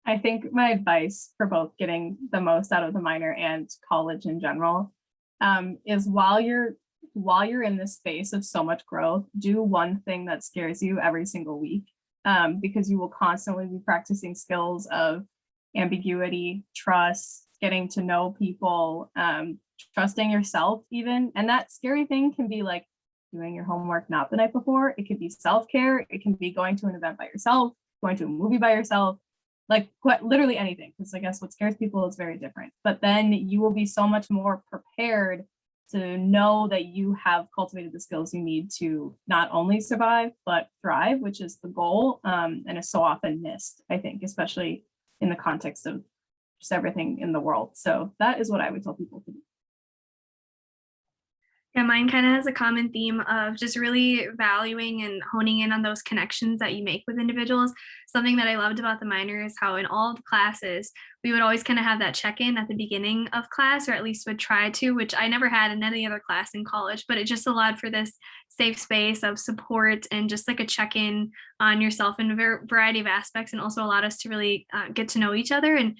I think my advice for both getting the most out of the minor and college in general is while you're in this space of so much growth, do one thing that scares you every single week, because you will constantly be practicing skills of ambiguity, trust, getting to know people, trusting yourself even. And that scary thing can be like doing your homework not the night before. It could be self-care. It can be going to an event by yourself, going to a movie by yourself, like literally anything, because I guess what scares people is very different. But then you will be so much more prepared to know that you have cultivated the skills you need to not only survive, but thrive, which is the goal, and is so often missed, I think, especially in the context of just everything in the world. So that is what I would tell people to do. Yeah, mine kind of has a common theme of just really valuing and honing in on those connections that you make with individuals. Something that I loved about the minor is how in all the classes, we would always kind of have that check-in at the beginning of class, or at least would try to, which I never had in any other class in college, but it just allowed for this safe space of support and just like a check-in on yourself in a variety of aspects, and also allowed us to really get to know each other. And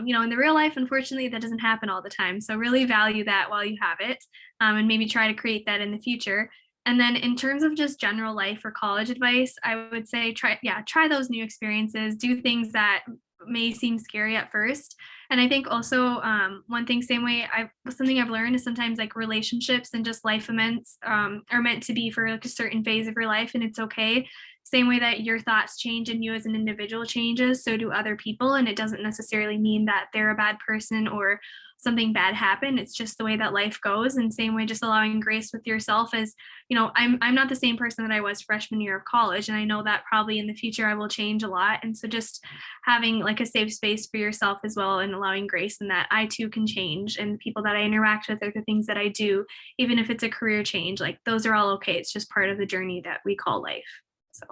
you know, in the real life, unfortunately, that doesn't happen all the time. So really value that while you have it, and maybe try to create that in the future. And then in terms of just general life or college advice, I would say try those new experiences, do things that may seem scary at first. And I think also one thing, something I've learned is sometimes like relationships and just life events are meant to be for like a certain phase of your life, and it's okay. Same way that your thoughts change and you as an individual changes, so do other people. And it doesn't necessarily mean that they're a bad person or something bad happened. It's just the way that life goes. And same way, just allowing grace with yourself as, you know, I'm not the same person that I was freshman year of college. And I know that probably in the future I will change a lot. And so just having like a safe space for yourself as well, and allowing grace in that I too can change. And the people that I interact with, or the things that I do, even if it's a career change, like those are all okay. It's just part of the journey that we call life. So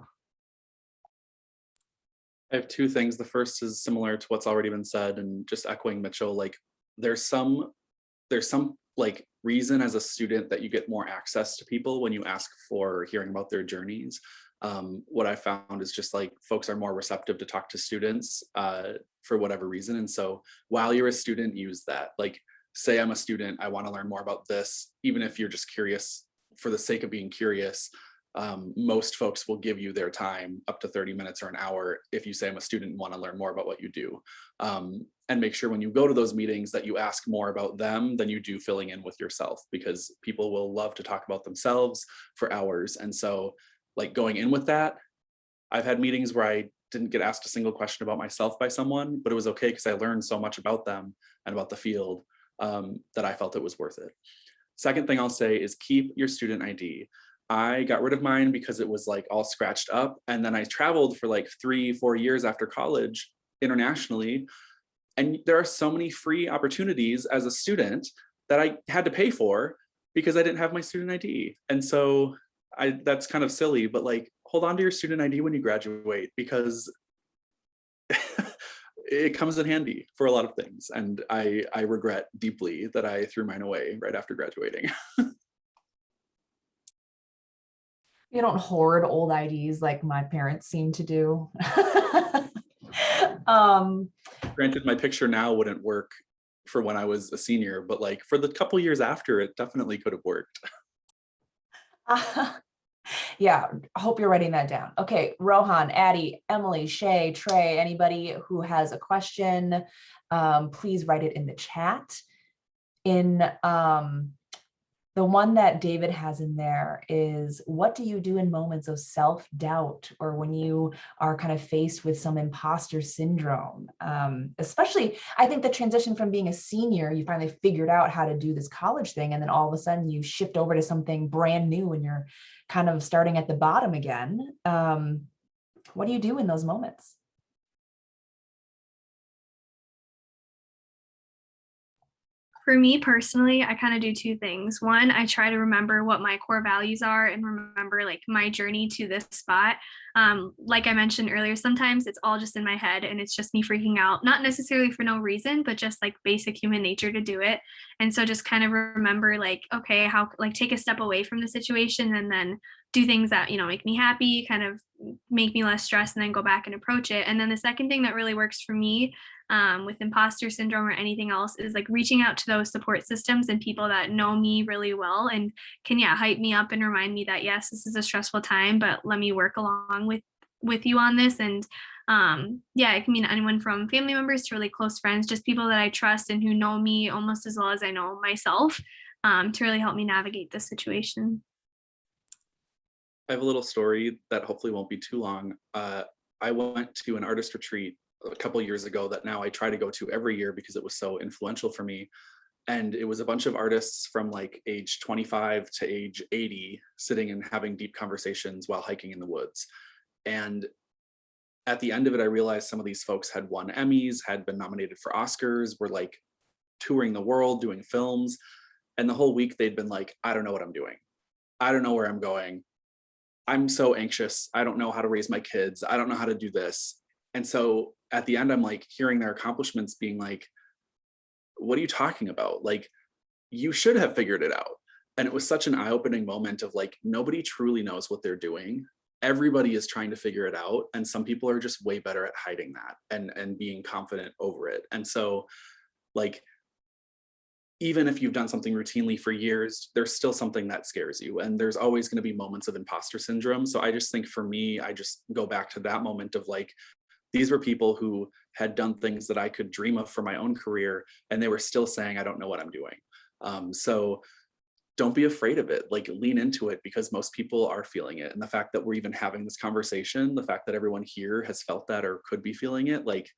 I have two things. The first is similar to what's already been said, and just echoing Mitchell, like there's some like reason as a student that you get more access to people when you ask for hearing about their journeys. What I found is just like folks are more receptive to talk to students for whatever reason. And so while you're a student, use that. Like, say I'm a student, I want to learn more about this, even if you're just curious for the sake of being curious. Most folks will give you their time, up to 30 minutes or an hour, if you say I'm a student and want to learn more about what you do. And make sure when you go to those meetings that you ask more about them than you do filling in with yourself, because people will love to talk about themselves for hours. And so like going in with that, I've had meetings where I didn't get asked a single question about myself by someone, but it was okay because I learned so much about them and about the field that I felt it was worth it. Second thing I'll say is keep your student ID. I got rid of mine because it was like all scratched up. And then I traveled for like 3-4 years after college internationally. And there are so many free opportunities as a student that I had to pay for because I didn't have my student ID. And so that's kind of silly, but like hold on to your student ID when you graduate, because it comes in handy for a lot of things. And I regret deeply that I threw mine away right after graduating. You don't hoard old IDs like my parents seem to do. Granted, my picture now wouldn't work for when I was a senior, but like for the couple years after, it definitely could have worked. Yeah, I hope you're writing that down. Okay, Rohan, Addie, Emily, Shay, Trey, anybody who has a question, please write it in the chat. In the one that David has in there is, what do you do in moments of self-doubt or when you are kind of faced with some imposter syndrome? Especially, I think the transition from being a senior, you finally figured out how to do this college thing, and then all of a sudden you shift over to something brand new and you're kind of starting at the bottom again. What do you do in those moments? For me personally, I kind of do two things. One, I try to remember what my core values are and remember like my journey to this spot. Like I mentioned earlier, sometimes it's all just in my head and it's just me freaking out, not necessarily for no reason, but just like basic human nature to do it. And so just kind of remember like, okay, how like take a step away from the situation and then do things that, make me happy, kind of make me less stressed, and then go back and approach it. And then the second thing that really works for me with imposter syndrome or anything else is like reaching out to those support systems and people that know me really well and can hype me up and remind me that yes, this is a stressful time, but let me work along with you on this. And it can mean anyone from family members to really close friends, just people that I trust and who know me almost as well as I know myself, to really help me navigate this situation. I have a little story that hopefully won't be too long. I went to an artist retreat a couple years ago that now I try to go to every year because it was so influential for me. And it was a bunch of artists from like age 25 to age 80 sitting and having deep conversations while hiking in the woods. And at the end of it, I realized some of these folks had won Emmys, had been nominated for Oscars, were like touring the world, doing films. And the whole week they'd been like, I don't know what I'm doing. I don't know where I'm going. I'm so anxious. I don't know how to raise my kids. I don't know how to do this. And so at the end, I'm like hearing their accomplishments being like, what are you talking about? Like, you should have figured it out. And it was such an eye-opening moment of like, nobody truly knows what they're doing. Everybody is trying to figure it out. And some people are just way better at hiding that and being confident over it. And so like, even if you've done something routinely for years, there's still something that scares you. And there's always going to be moments of imposter syndrome. So I just think for me, I just go back to that moment of like, these were people who had done things that I could dream of for my own career, and they were still saying, I don't know what I'm doing. So don't be afraid of it, like lean into it, because most people are feeling it. And the fact that we're even having this conversation, the fact that everyone here has felt that or could be feeling it, like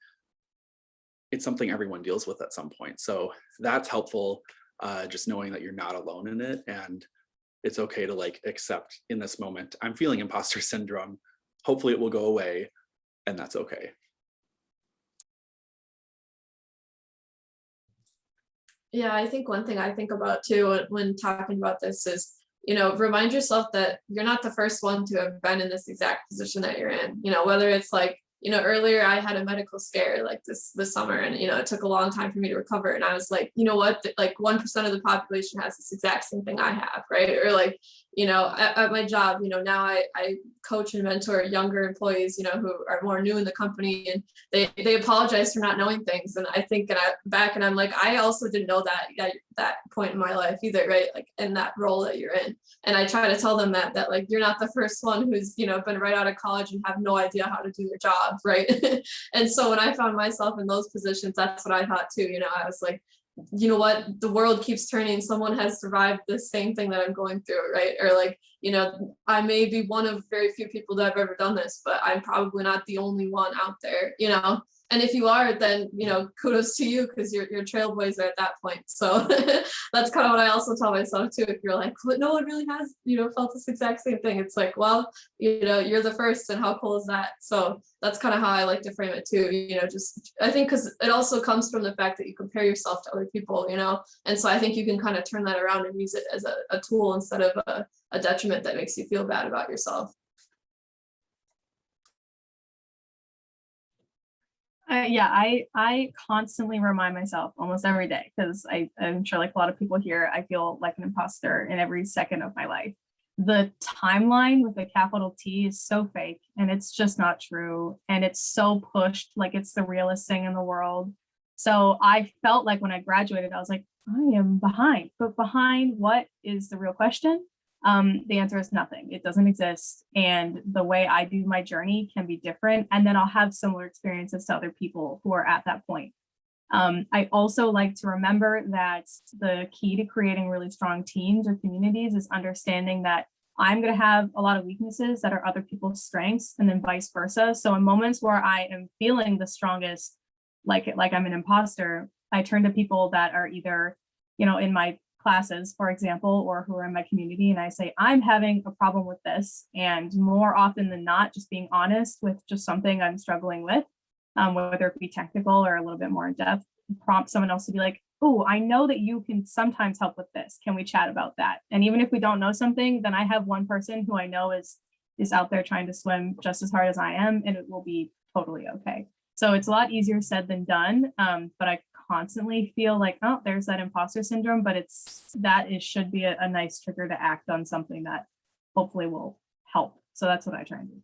it's something everyone deals with at some point. So that's helpful, just knowing that you're not alone in it. And it's okay to like accept in this moment, I'm feeling imposter syndrome. Hopefully it will go away. And that's okay. Yeah, I think one thing I think about too when talking about this is, remind yourself that you're not the first one to have been in this exact position that you're in. Whether it's like, earlier I had a medical scare like this summer, and it took a long time for me to recover. And I was like, you know what, like 1% of the population has this exact same thing I have, right? Or like, at my job, now I coach and mentor younger employees, who are more new in the company, and they apologize for not knowing things. And I think and I'm like, I also didn't know that point in my life either, right? Like in that role that you're in. And I try to tell them that like, you're not the first one who's, been right out of college and have no idea how to do your job, right? And so when I found myself in those positions, that's what I thought too. I was like, you know what, the world keeps turning. Someone has survived the same thing that I'm going through, right? Or like, I may be one of very few people that have ever done this, but I'm probably not the only one out there, And if you are, then, kudos to you, because you're trailblazer at that point. So that's kind of what I also tell myself too. If you're like, well, no one really has, felt this exact same thing. It's like, well, you're the first, and how cool is that? So that's kind of how I like to frame it too. Just, I think, because it also comes from the fact that you compare yourself to other people, and so I think you can kind of turn that around and use it as a tool instead of a detriment that makes you feel bad about yourself. I constantly remind myself almost every day, because I'm sure like a lot of people here, I feel like an imposter in every second of my life. The timeline with a capital T is so fake, and it's just not true. And it's so pushed, like it's the realest thing in the world. So I felt like when I graduated, I was like, I am behind. But behind what is the real question? The answer is nothing. It doesn't exist. And the way I do my journey can be different. And then I'll have similar experiences to other people who are at that point. I also like to remember that the key to creating really strong teams or communities is understanding that I'm going to have a lot of weaknesses that are other people's strengths, and then vice versa. So in moments where I am feeling the strongest, like I'm an imposter, I turn to people that are either, in my classes, for example, or who are in my community, and I say, I'm having a problem with this. And more often than not, just being honest with just something I'm struggling with, whether it be technical or a little bit more in depth, prompt someone else to be like, oh, I know that you can sometimes help with this. Can we chat about that? And even if we don't know something, then I have one person who I know is out there trying to swim just as hard as I am, and it will be totally okay. So it's a lot easier said than done. But I constantly feel like, oh, there's that imposter syndrome, but it should be a nice trigger to act on something that hopefully will help. So that's what I try and do.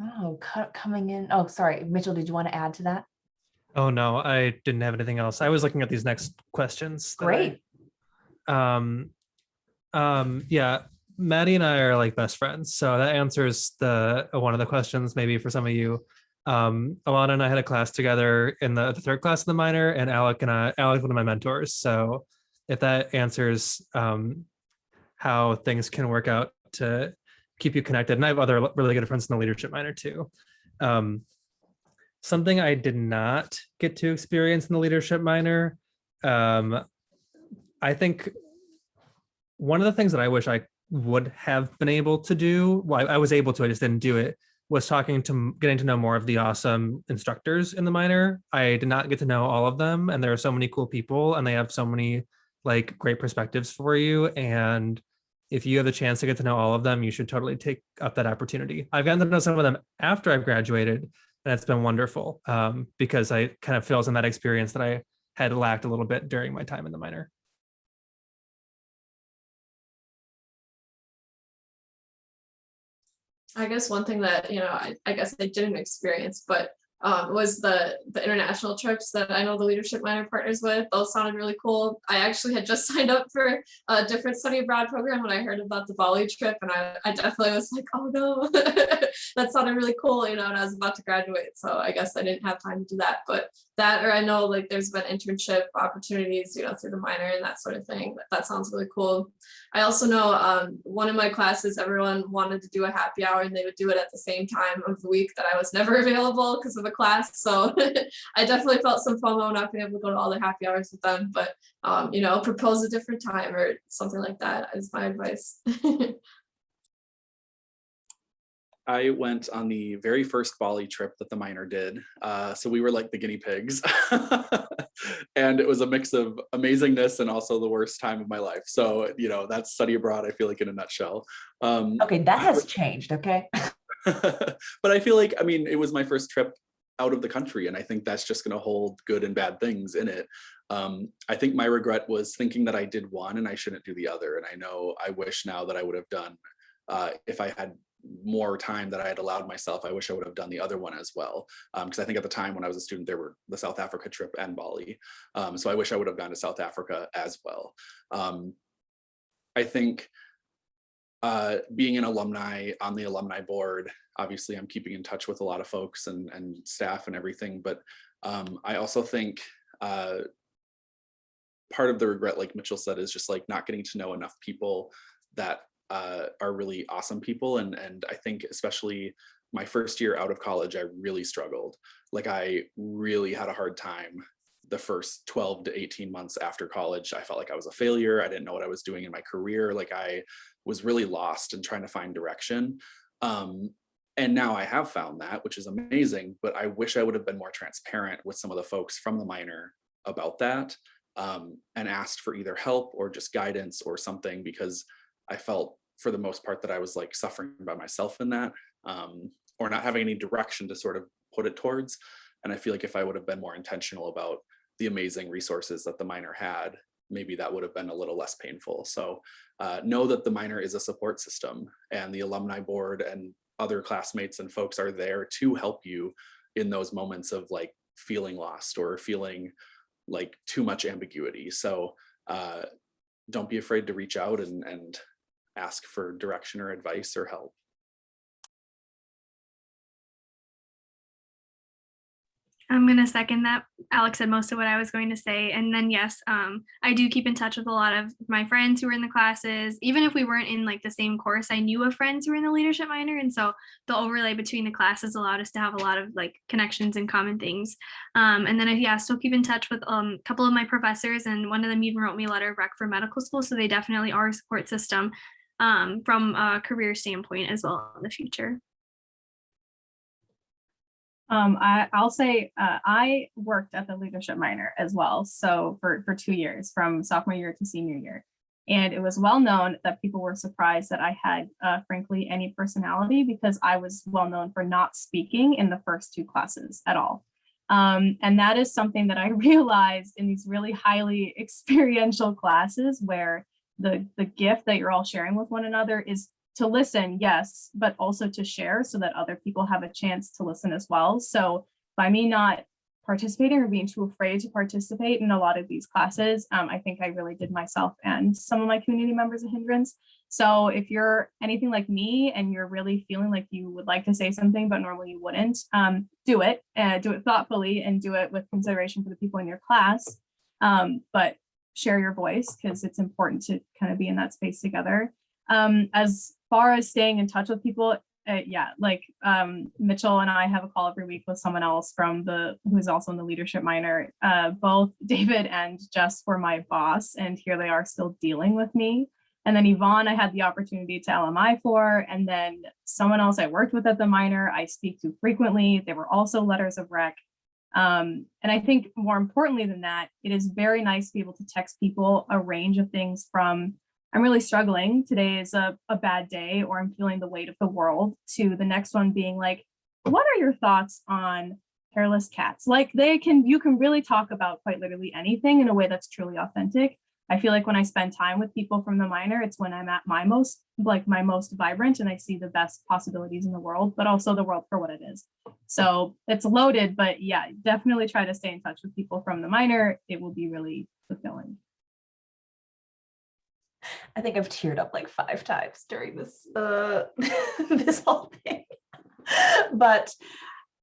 Oh, coming in. Oh, sorry, Mitchell, did you want to add to that? Oh no, I didn't have anything else. I was looking at these next questions. Great. Yeah, Maddie and I are like best friends, so that answers one of the questions maybe for some of you. Alana and I had a class together in the third class of the minor, and Alec one of my mentors. So if that answers how things can work out to keep you connected. And I have other really good friends in the leadership minor too. Something I did not get to experience in the leadership minor, I think one of the things that I wish I would have been able to do, well, I was able to, I just didn't do it, was getting to know more of the awesome instructors in the minor. I did not get to know all of them, and there are so many cool people, and they have so many like great perspectives for you. And if you have the chance to get to know all of them, you should totally take up that opportunity. I've gotten to know some of them after I've graduated, and it's been wonderful because I kind of fills in that experience that I had lacked a little bit during my time in the minor. I guess one thing that, I guess I didn't experience, but was the international trips that I know the leadership minor partners with. Those sounded really cool. I actually had just signed up for a different study abroad program when I heard about the Bali trip, and I definitely was like, oh no, that sounded really cool, and I was about to graduate, so I guess I didn't have time to do that. But that, or I know like there's been internship opportunities, through the minor and that sort of thing. That sounds really cool. I also know one of my classes, everyone wanted to do a happy hour, and they would do it at the same time of the week that I was never available because of the class. So I definitely felt some FOMO not being able to go to all the happy hours with them, but propose a different time or something like that is my advice. I went on the very first Bali trip that the minor did. So we were like the guinea pigs. And it was a mix of amazingness and also the worst time of my life. So, that's study abroad, I feel like, in a nutshell. Okay, that has changed, okay? But I feel like, it was my first trip out of the country, and I think that's just going to hold good and bad things in it. I think my regret was thinking that I did one and I shouldn't do the other. And I know I wish now that I would have done, if I had more time that I had allowed myself, I wish I would have done the other one as well. Because I think at the time when I was a student, there were the South Africa trip and Bali. So I wish I would have gone to South Africa as well. I think being an alumni on the alumni board, obviously I'm keeping in touch with a lot of folks and staff and everything, but I also think part of the regret, like Mitchell said, is just like not getting to know enough people that are really awesome people. And I think especially my first year out of college, I really struggled. Like I really had a hard time the first 12 to 18 months after college. I felt like I was a failure. I didn't know what I was doing in my career. Like I was really lost and trying to find direction. And now I have found that, which is amazing, but I wish I would have been more transparent with some of the folks from the minor about that, and asked for either help or just guidance or something, because I felt for the most part that I was like suffering by myself in that, or not having any direction to sort of put it towards. And I feel like if I would have been more intentional about the amazing resources that the minor had, maybe that would have been a little less painful. So know that the minor is a support system, and the alumni board and other classmates and folks are there to help you in those moments of like feeling lost or feeling like too much ambiguity. So don't be afraid to reach out and ask for direction or advice or help. I'm going to second that. Alex said most of what I was going to say. And then, yes, I do keep in touch with a lot of my friends who were in the classes. Even if we weren't in like the same course, I knew of friends who were in the leadership minor. And so the overlay between the classes allowed us to have a lot of like connections and common things. And then I still keep in touch with a couple of my professors, and one of them even wrote me a letter of rec for medical school. So they definitely are a support system from a career standpoint as well in the future. I'll say I worked at the leadership minor as well. So for 2 years, from sophomore year to senior year. And it was well known that people were surprised that I had, frankly, any personality, because I was well known for not speaking in the first 2 classes at all. And that is something that I realized in these really highly experiential classes, where the gift that you're all sharing with one another is to listen, yes, but also to share so that other people have a chance to listen as well. So by me not participating or being too afraid to participate in a lot of these classes, I think I really did myself and some of my community members a hindrance. So if you're anything like me and you're really feeling like you would like to say something, but normally you wouldn't, do it thoughtfully and do it with consideration for the people in your class. But share your voice, because it's important to kind of be in that space together. As far as staying in touch with people, Mitchell and I have a call every week with someone else who's also in the leadership minor. Both David and Jess were my boss, and here they are still dealing with me. And then Yvonne, I had the opportunity to LMI for, and then someone else I worked with at the minor, I speak to frequently. They were also letters of rec. And I think more importantly than that, it is very nice to be able to text people a range of things, from I'm really struggling, today is a bad day, or I'm feeling the weight of the world, to the next one being like, what are your thoughts on hairless cats? Like you can really talk about quite literally anything in a way that's truly authentic. I feel like when I spend time with people from the minor, it's when I'm at my most vibrant, and I see the best possibilities in the world, but also the world for what it is. So it's loaded, but yeah, definitely try to stay in touch with people from the minor. It will be really fulfilling. I think I've teared up like 5 times during this this whole thing. But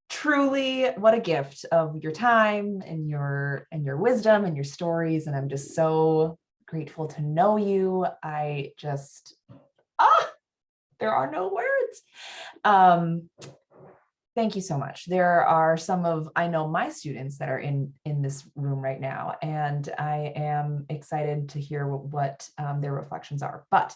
truly, what a gift of your time and your wisdom and your stories. And I'm just so grateful to know you. I just there are no words. Thank you so much. There are some of, I know, my students that are in this room right now, and I am excited to hear what their reflections are. But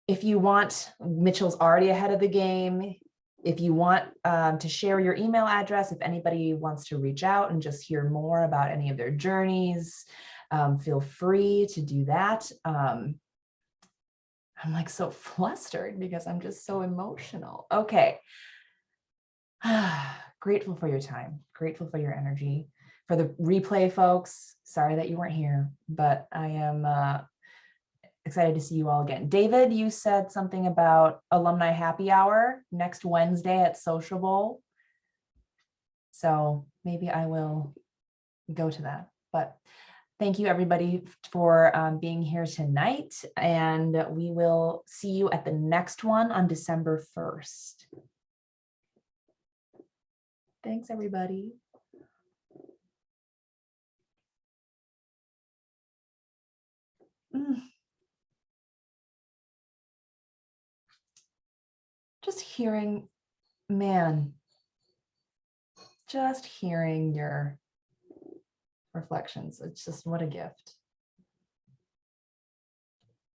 if you want, Mitchell's already ahead of the game. If you want to share your email address, if anybody wants to reach out and just hear more about any of their journeys, feel free to do that. I'm like so flustered because I'm just so emotional. Okay. Grateful for your time, grateful for your energy. For the replay folks, sorry that you weren't here, but I am excited to see you all again. David, you said something about alumni happy hour next Wednesday at Sociable. So maybe I will go to that. But thank you everybody for being here tonight. And we will see you at the next one on December 1st. Thanks, everybody. Just hearing, man, just hearing your reflections. It's just what a gift.